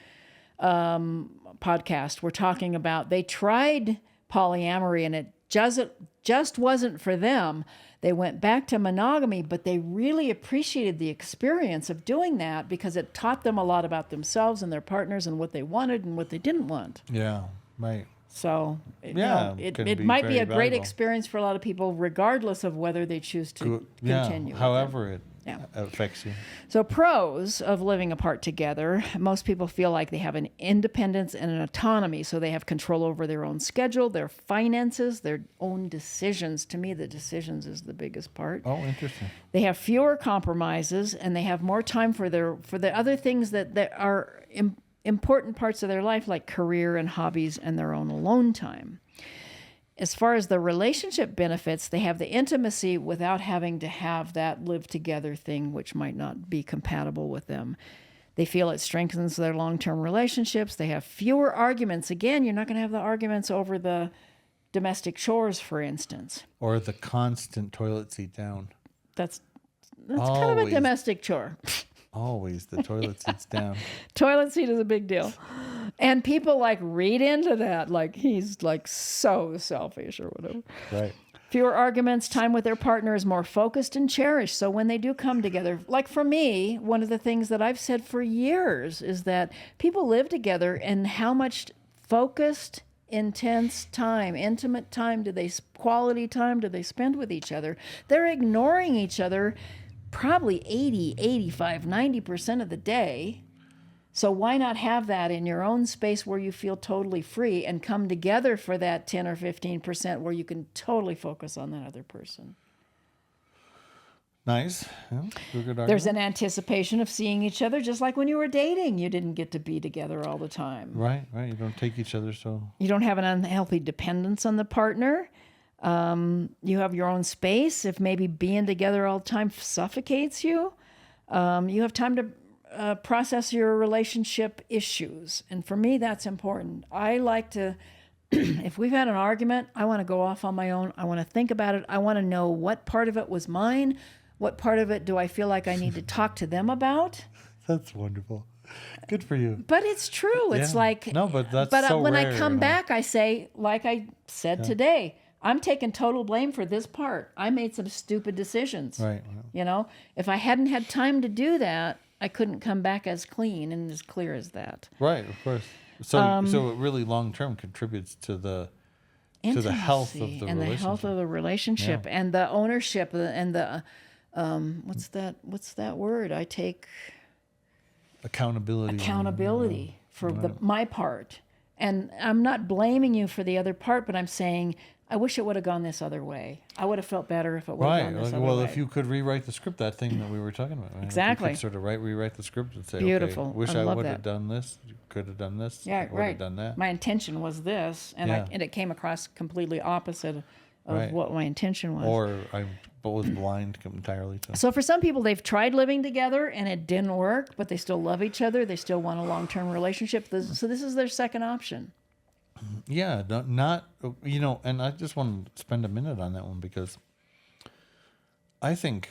podcast were talking about they tried polyamory and it just wasn't for them. They went back to monogamy, but they really appreciated the experience of doing that because it taught them a lot about themselves and their partners and what they wanted and what they didn't want. Yeah, right. So Yeah, it might be a great experience for a lot of people, regardless of whether they choose to continue. Yeah, however it Yeah. affects you. So pros of living apart together, most people feel like they have an independence and an autonomy. So they have control over their own schedule, their finances, their own decisions. To me, the decisions is the biggest part. Oh, interesting. They have fewer compromises and they have more time for the other things that are important parts of their life, like career and hobbies and their own alone time. As far as the relationship benefits, they have the intimacy without having to have that live together thing, which might not be compatible with them. They feel it strengthens their long-term relationships. They have fewer arguments. Again, you're not going to have the arguments over the domestic chores, for instance. Or the constant toilet seat down. That's kind of a domestic chore. Always the toilet seat's down. Toilet seat is a big deal. And people like read into that like he's like so selfish or whatever. Right. Fewer arguments, time with their partner is more focused and cherished. So when they do come together, like for me, one of the things that I've said for years is that people live together and how much focused, intense time, intimate time quality time do they spend with each other? They're ignoring each other probably 80, 85, 90% of the day. So why not have that in your own space where you feel totally free and come together for that 10 or 15% where you can totally focus on that other person? Nice. Yeah, good argument. There's an anticipation of seeing each other, just like when you were dating. You didn't get to be together all the time. Right. You don't take each other so... You don't have an unhealthy dependence on the partner. You have your own space. If maybe being together all the time suffocates you, you have time to process your relationship issues. And for me, that's important. I like to, if we've had an argument, I want to go off on my own. I want to think about it. I want to know what part of it was mine. What part of it do I feel like I need to talk to them about? That's wonderful. Good for you. But it's true. It's like, no, but that's but so when rare, I come back, I say, like I said today, I'm taking total blame for this part. I made some stupid decisions. Right. You know, if I hadn't had time to do that, I couldn't come back as clean and as clear as that. Right, of course. So it really long term contributes to the health of the and relationship. the health of the relationship and the ownership and the what's that word? I take accountability for my part. And I'm not blaming you for the other part, but I'm saying I wish it would have gone this other way. I would have felt better if it would have gone this other way. Well, if you could rewrite the script, that thing that we were talking about. Right? Exactly. You could sort of rewrite the script and say, beautiful. Okay, wish I would that. have done this. You could have done this. Yeah, would right. have done that. My intention was this, and and it came across completely opposite of what my intention was. Or I was blind entirely to. So for some people, they've tried living together and it didn't work, but they still love each other. They still want a long-term relationship. So this is their second option. Yeah, not and I just want to spend a minute on that one because I think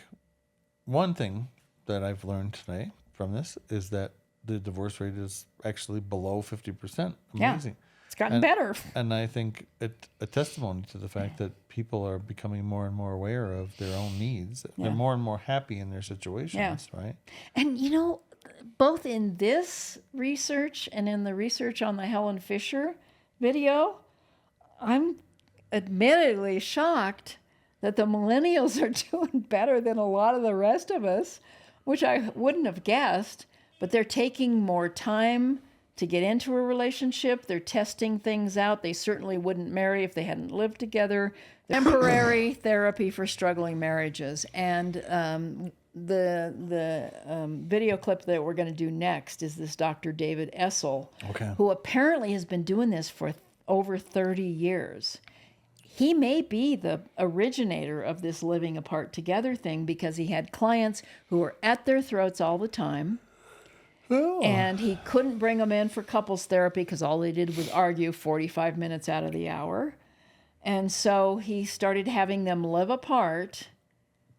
one thing that I've learned today from this is that the divorce rate is actually below 50%. Amazing. Yeah, it's gotten better. And I think it's a testimony to the fact that people are becoming more and more aware of their own needs. Yeah. They're more and more happy in their situations, right? And both in this research and in the research on the Helen Fisher video, I'm admittedly shocked that the millennials are doing better than a lot of the rest of us, which I wouldn't have guessed, but they're taking more time to get into a relationship. They're testing things out. They certainly wouldn't marry if they hadn't lived together. Temporary therapy for struggling marriages. And the video clip that we're going to do next is this Dr. David Essel, who apparently has been doing this for over 30 years. He may be the originator of this living apart together thing because he had clients who were at their throats all the time. Oh. And he couldn't bring them in for couples therapy because all they did was argue 45 minutes out of the hour. And so he started having them live apart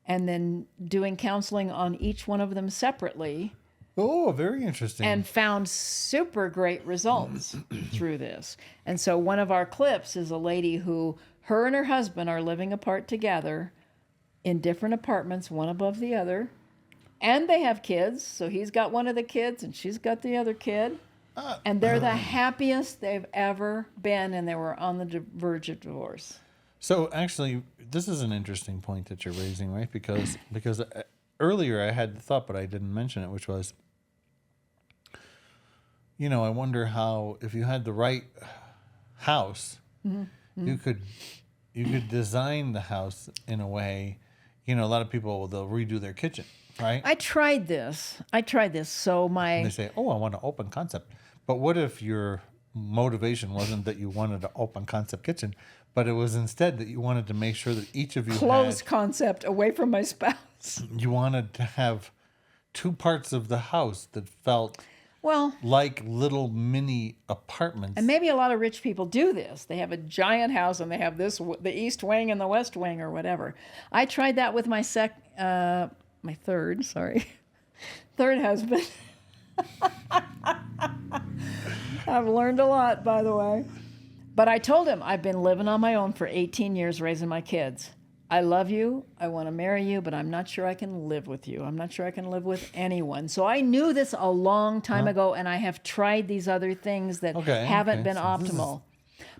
and then doing counseling on each one of them separately Oh, very interesting. and found super great results through this. And so one of our clips is a lady who, her and her husband are living apart together in different apartments, one above the other. And they have kids. So he's got one of the kids and she's got the other kid. And they're the happiest they've ever been. And they were on the verge of divorce. So actually, this is an interesting point that you're raising, right? Because earlier I had the thought, but I didn't mention it, which was, you know, I wonder how, if you had the right house, you could design the house in a way, you know, a lot of people, they'll redo their kitchen, right? I tried this. So And they say, oh, I want an open concept. But what if your motivation wasn't that you wanted an open concept kitchen, but it was instead that you wanted to make sure that each of you closed concept away from my spouse. You wanted to have two parts of the house that felt well like little mini apartments. And maybe a lot of rich people do this. They have a giant house and they have the east wing and the west wing or whatever. I tried that with my third husband. I've learned a lot, by the way. But I told him, I've been living on my own for 18 years raising my kids. I love you. I want to marry you, but I'm not sure I can live with you. I'm not sure I can live with anyone. So I knew this a long time ago, and I have tried these other things that haven't been optimal.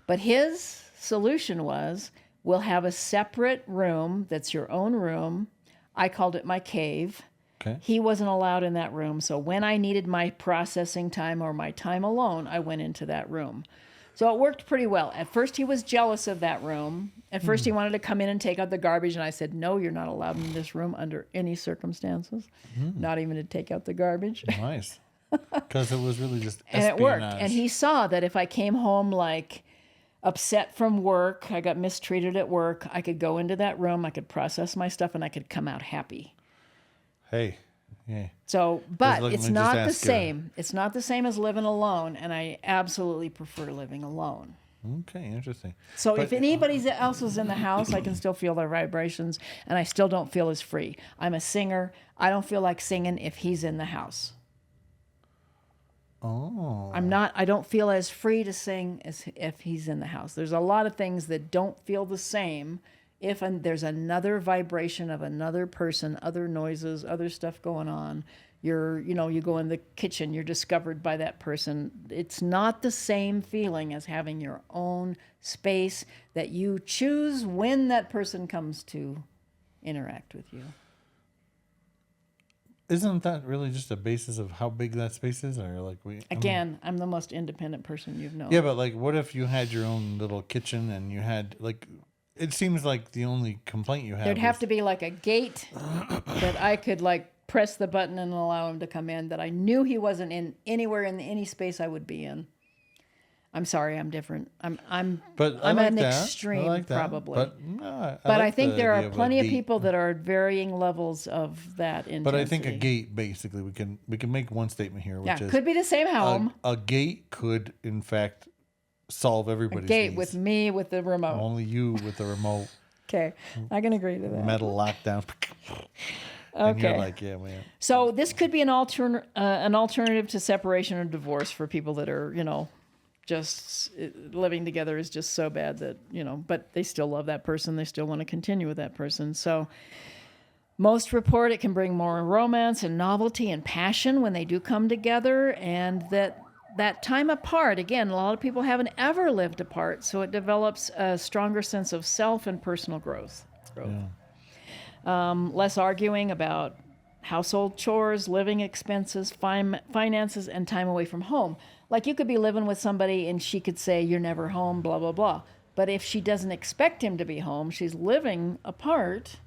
But his solution was, we'll have a separate room that's your own room. I called it my cave. Okay. He wasn't allowed in that room. So when I needed my processing time or my time alone, I went into that room. So it worked pretty well. At first, he was jealous of that room. At first, he wanted to come in and take out the garbage. And I said, no, you're not allowed in this room under any circumstances, not even to take out the garbage. Nice. Because it was really just And espionage. it worked. And he saw that if I came home like upset from work, I got mistreated at work, I could go into that room, I could process my stuff, and I could come out happy. Hey, yeah. So, but it's not the ask same. It's not the same as living alone, and I absolutely prefer living alone. Okay, interesting. So if anybody else is in the house, I can still feel their vibrations, and I still don't feel as free. I'm a singer. I don't feel like singing if he's in the house. Oh. I don't feel as free to sing as if he's in the house. There's a lot of things that don't feel the same if there's another vibration of another person, other noises, other stuff going on. You go in the kitchen, you're discovered by that person. It's not the same feeling as having your own space that you choose when that person comes to interact with you. Isn't that really just a basis of how big that space is? Or like I'm the most independent person you've known. Yeah, but like, what if you had your own little kitchen and you had like, it seems like the only complaint you have. There'd have to be like a gate that I could like press the button and allow him to come in, that I knew he wasn't in anywhere in any space I would be in. I'm sorry, I'm different. I'm an extreme probably. But I think there are plenty of people that are at varying levels of that intensity. But I think a gate, basically, we can make one statement here, which is could be the same home. A gate could, in fact, solve everybody's gate needs. With me with the remote. Only you with the remote. Okay, I can agree to that. Metal lockdown. And you're like, yeah, man. So this could be an alternative to separation or divorce for people that are, just living together is just so bad that, but they still love that person. They still want to continue with that person. So most report it can bring more romance and novelty and passion when they do come together, and that time apart, again, a lot of people haven't ever lived apart, so it develops a stronger sense of self and personal growth. Yeah. Less arguing about household chores, living expenses, finances, and time away from home. Like you could be living with somebody and she could say, you're never home, blah, blah, blah. But if she doesn't expect him to be home, she's living apart,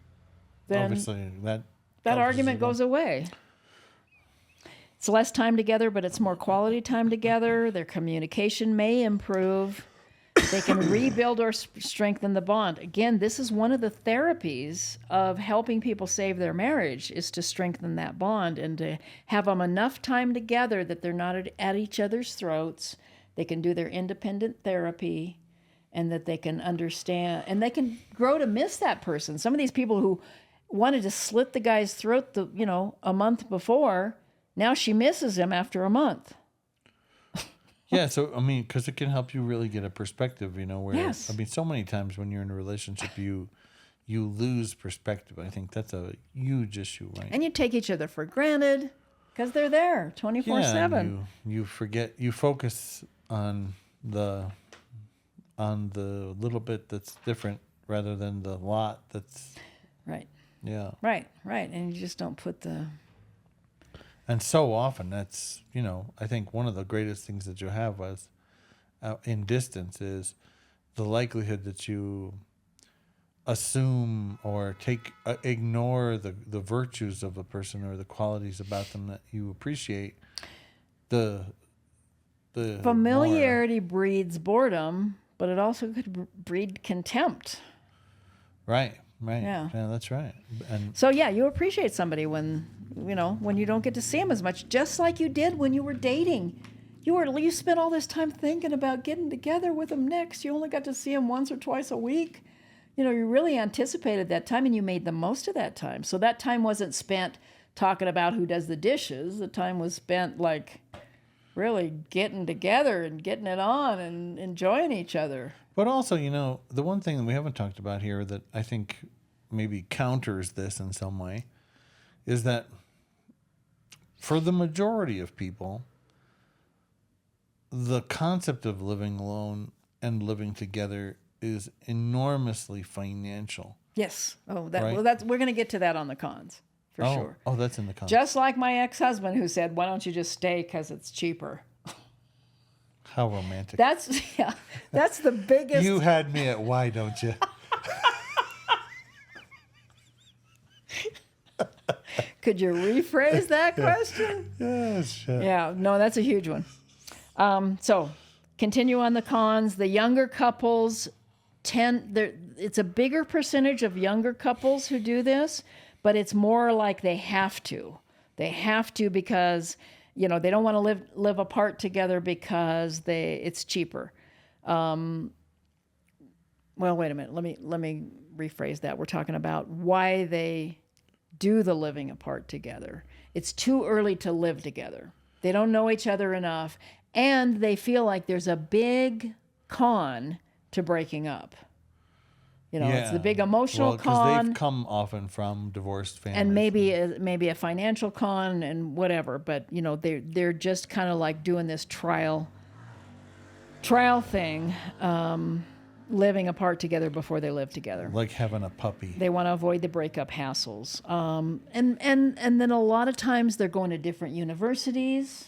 then obviously that argument goes away. It's less time together, but it's more quality time together. Their communication may improve. They can rebuild or strengthen the bond. Again, this is one of the therapies of helping people save their marriage, is to strengthen that bond and to have them enough time together that they're not at each other's throats. They can do their independent therapy, and that they can understand, and they can grow to miss that person. Some of these people who wanted to slit the guy's throat, a month before, Now she misses him after a month. Yeah, so I mean, because it can help you really get a perspective, where Yes. I mean, so many times when you're in a relationship, you lose perspective. I think that's a huge issue, right? And you take each other for granted because they're there 24/7. And you forget, you focus on the little bit that's different rather than the lot that's Right. yeah. Right. And you just don't put the... And so often that's, I think one of the greatest things that you have was in distance is the likelihood that you assume or ignore the virtues of a person or the qualities about them that you appreciate. The Familiarity breeds boredom, but it also could breed contempt. Right. Yeah. Yeah, that's right. And So yeah, you appreciate somebody when you don't get to see them as much, just like you did when you were dating. You spent all this time thinking about getting together with them next. You only got to see them once or twice a week. You really anticipated that time and you made the most of that time. So that time wasn't spent talking about who does the dishes. The time was spent like really getting together and getting it on and enjoying each other. But also, the one thing that we haven't talked about here that I think maybe counters this in some way is that for the majority of people, the concept of living alone and living together is enormously financial. Yes. Oh, Right? well, we're going to get to that on the cons for sure. Oh, that's in the concept. Just like my ex-husband who said, "Why don't you just stay because it's cheaper?" How romantic. That's the biggest. You had me at why don't you? Could you rephrase that question? Yes. Yeah, no, that's a huge one. So continue on the cons. The younger couples it's a bigger percentage of younger couples who do this, but it's more like they have to. They have to because they don't want to live apart together because it's cheaper. Well, wait a minute. Let me rephrase that. We're talking about why they do the living apart together. It's too early to live together. They don't know each other enough, and they feel like there's a big con to breaking up. It's the big emotional con. Because they've come often from divorced families. And maybe a financial con and whatever, but they're just kind of like doing this trial thing, living apart together before they live together. Like having a puppy. They want to avoid the breakup hassles, and then a lot of times they're going to different universities.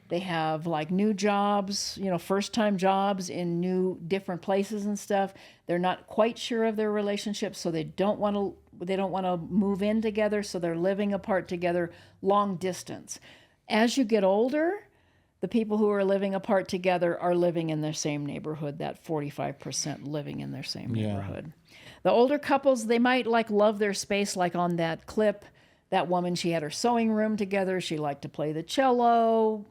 They have like new jobs, first-time jobs in different places and stuff. They're not quite sure of their relationship, so they don't want to move in together, so they're living apart together long distance. As you get older, the people who are living apart together are living in their same neighborhood, that 45% living in their same neighborhood. The older couples, they might love their space, like on that clip. That woman, she had her sewing room together. She liked to play the cello.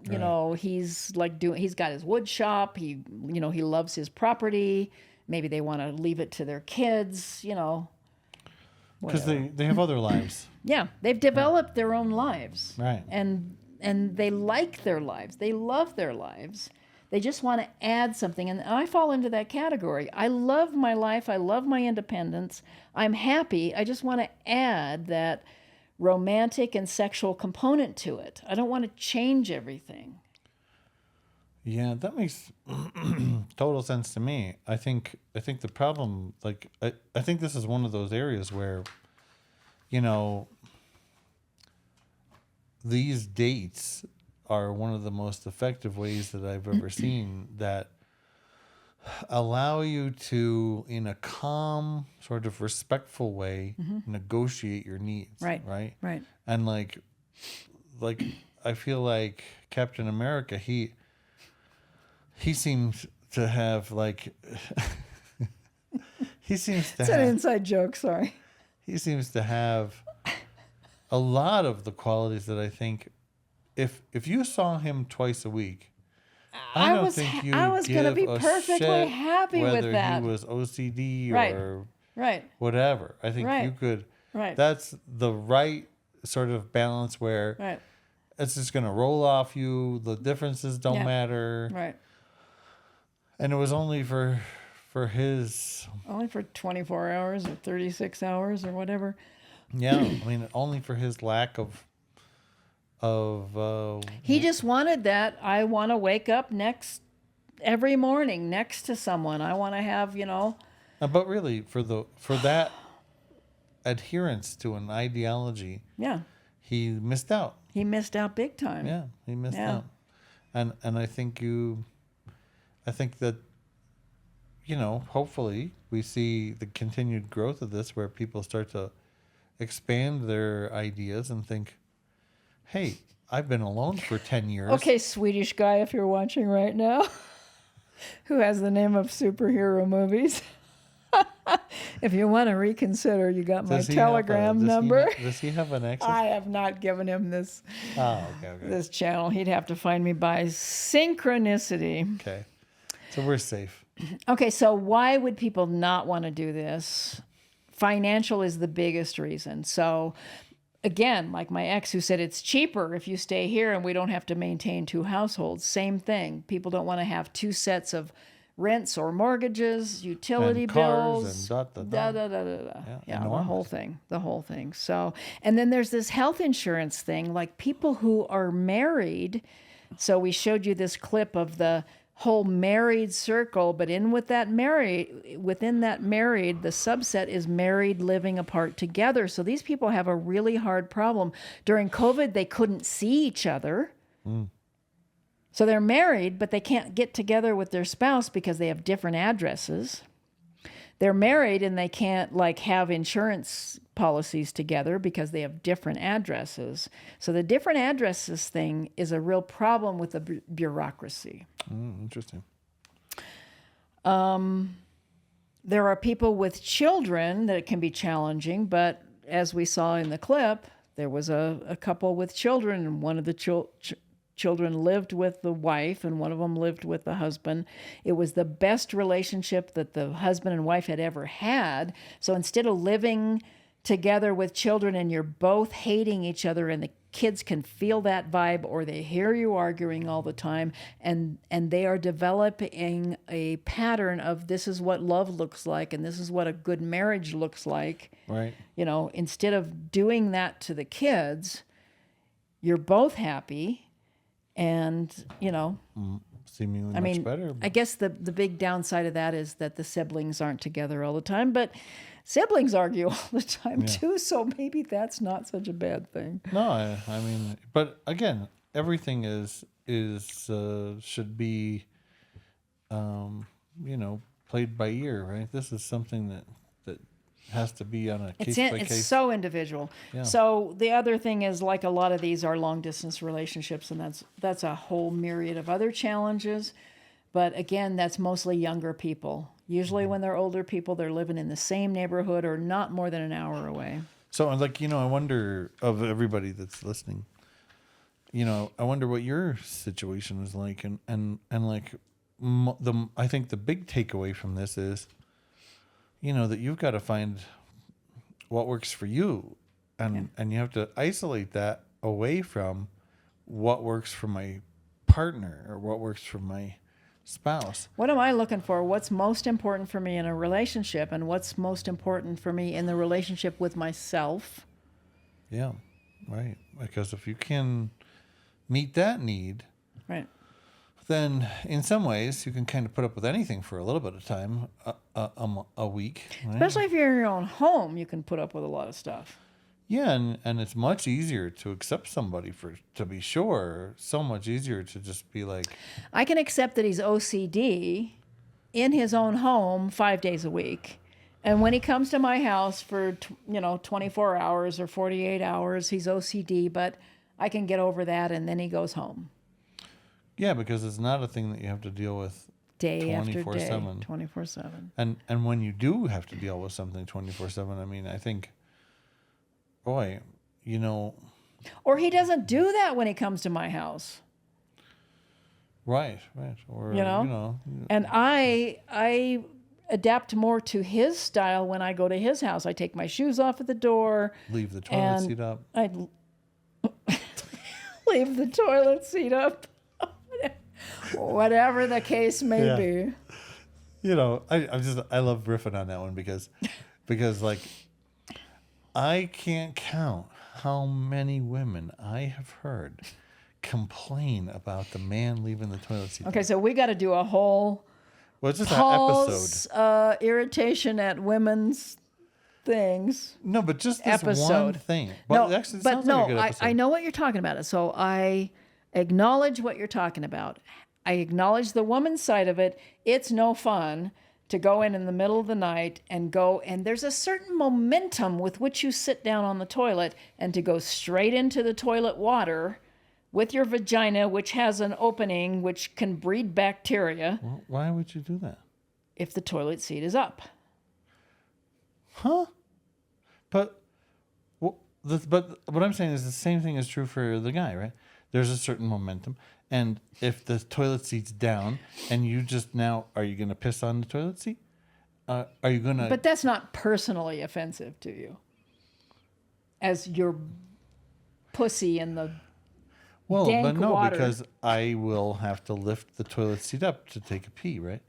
He's got his wood shop. He loves his property. Maybe they want to leave it to their kids, Because they have other lives. Yeah, they've developed their own lives. Right. And they like their lives. They love their lives. They just want to add something. And I fall into that category. I love my life. I love my independence. I'm happy. I just want to add that romantic and sexual component to it. I don't want to change everything. Yeah, that makes total sense to me. I think the problem, I think this is one of those areas where, these dates are one of the most effective ways that I've ever seen that allow you to, in a calm, sort of respectful way, negotiate your needs. Right. And like I feel like Captain America, he seems to have it's an inside joke, sorry. He seems to have a lot of the qualities that I think if you saw him twice a week, I don't think you I was going to be perfectly happy with that. Whether he was OCD or whatever. I think you could. Right. That's the right sort of balance where it's just going to roll off you. The differences don't matter. Right. And it was only for his... Only for 24 hours or 36 hours or whatever. Yeah, I mean, only for his lack of he just wanted that. I want to wake up every morning next to someone. I want to have, But really, for that adherence to an ideology, he missed out. He missed out big time. Yeah, he missed out. And I think that, hopefully we see the continued growth of this where people start to expand their ideas and think, hey, I've been alone for 10 years. Okay, Swedish guy, if you're watching right now, who has the name of superhero movies. If you want to reconsider, you got my Telegram number. Does he have an accent? I have not given him this. Okay. This channel. He'd have to find me by synchronicity. Okay, so we're safe. Okay, so why would people not want to do this? Financial is the biggest reason. So again, like my ex who said it's cheaper if you stay here and we don't have to maintain 2 households. Same thing. People don't want to have 2 sets of rents or mortgages, utility and cars bills, and Yeah, the whole thing. So, and then there's this health insurance thing, like people who are married. So we showed you this clip of the whole married circle, but within that married, the subset is married living apart together. So these people have a really hard problem. During COVID, they couldn't see each other. So they're married, but they can't get together with their spouse because they have different addresses. They're married and they can't have insurance policies together because they have different addresses. So the different addresses thing is a real problem with the bureaucracy. Interesting. There are people with children that it can be challenging, but as we saw in the clip, there was a couple with children, and one of the children lived with the wife and one of them lived with the husband. It was the best relationship that the husband and wife had ever had. So instead of living together with children and you're both hating each other and the kids can feel that vibe or they hear you arguing all the time, and they are developing a pattern of this is what love looks like and this is what a good marriage looks like. Right. Instead of doing that to the kids, you're both happy. And, seemingly much better. I guess the big downside of that is that the siblings aren't together all the time, but siblings argue all the time too. So maybe that's not such a bad thing. No, I mean, but again, everything should be, played by ear, right? This is something that has to be on a case by case. It's so individual. Yeah. So the other thing is, like, a lot of these are long distance relationships, and that's a whole myriad of other challenges. But again, that's mostly younger people. Usually when they're older people, they're living in the same neighborhood or not more than an hour away. So I wonder, of everybody that's listening, I wonder what your situation is like, and I think the big takeaway from this is, that you've got to find what works for you, and you have to isolate that away from what works for my partner or what works for my spouse. What am I looking for? What's most important for me in a relationship, and what's most important for me in the relationship with myself? Yeah, right. Because if you can meet that need, right, then in some ways you can kind of put up with anything for a little bit of time, a week. Right? Especially if you're in your own home, you can put up with a lot of stuff. Yeah, and it's much easier to accept somebody to be sure. So much easier to just be like, I can accept that he's OCD in his own home 5 days a week. And when he comes to my house for 24 hours or 48 hours, he's OCD, but I can get over that, and then he goes home. Yeah, because it's not a thing that you have to deal with day 24/7. After day, 24/7. And when you do have to deal with something 24/7, I mean, I think, boy, Or he doesn't do that when he comes to my house. Right. Or And I adapt more to his style when I go to his house. I take my shoes off at the door. Leave the toilet seat up. leave the toilet seat up. Whatever the case may be. You know, I love riffing on that one because like I can't count how many women I have heard complain about the man leaving the toilet seat. Okay, so we got to do a whole Well, it's just Paul's, an episode. Irritation at women's things. No, but just this one episode. thing. No, actually, it but sounds no, like a good episode. I know what you're talking about. So I acknowledge what you're talking about. I acknowledge the woman's side of it. It's no fun to go in the middle of the night and there's a certain momentum with which you sit down on the toilet and to go straight into the toilet water with your vagina, which has an opening which can breed bacteria. Well, why would you do that? If the toilet seat is up. Huh? But what I'm saying is the same thing is true for the guy, right? There's a certain momentum. And if the toilet seat's down and you just now, are you going to piss on the toilet seat? Are you going to... But that's not personally offensive to you. As your pussy in the dank water. Because I will have to lift the toilet seat up to take a pee, right?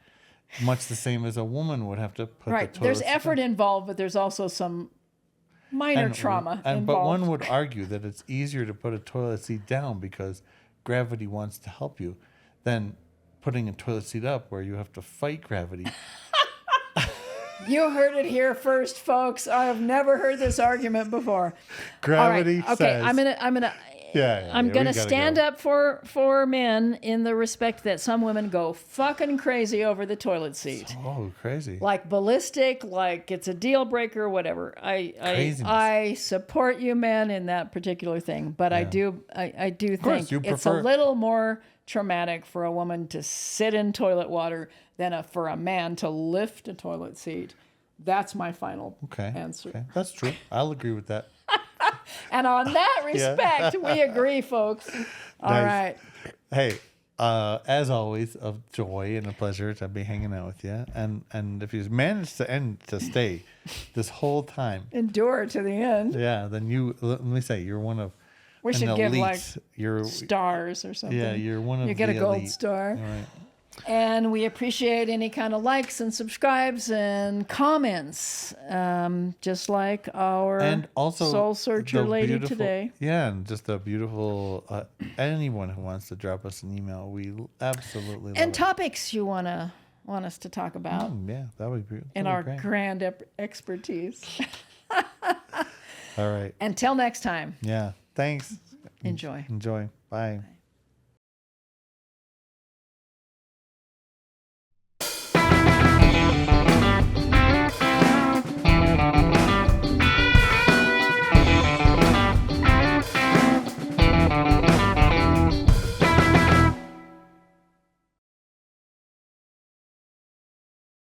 Much the same as a woman would have to put the toilet There's seat effort down. involved, but there's also some minor trauma involved. But one would argue that it's easier to put a toilet seat down because gravity wants to help you than putting a toilet seat up where you have to fight gravity. You heard it here first, folks. I have never heard this argument before. Gravity All right. Okay, says... I'm gonna stand up for men in the respect that some women go fucking crazy over the toilet seat. Oh, crazy! Like ballistic, like it's a deal breaker, whatever. I support you, men, in that particular thing, but I do think it's a little more traumatic for a woman to sit in toilet water than for a man to lift a toilet seat. That's my final answer. Okay. That's true. I'll agree with that. And on that respect, we agree, folks. All right. Hey, as always, a joy and a pleasure to be hanging out with you. And if you've managed to stay this whole time, endure to the end. Yeah, then let me say, you're one of. We should give elite. Stars or something. Yeah, you're one of. You get a gold elite. star. All right. And we appreciate any kind of likes and subscribes and comments, just like our and also soul searcher lady today. Yeah, and just a beautiful anyone who wants to drop us an email, we absolutely love and it. Topics you want us to talk about. Yeah, that would be in our great. grand expertise. All right. Until next time. Yeah. Thanks. Enjoy. Bye.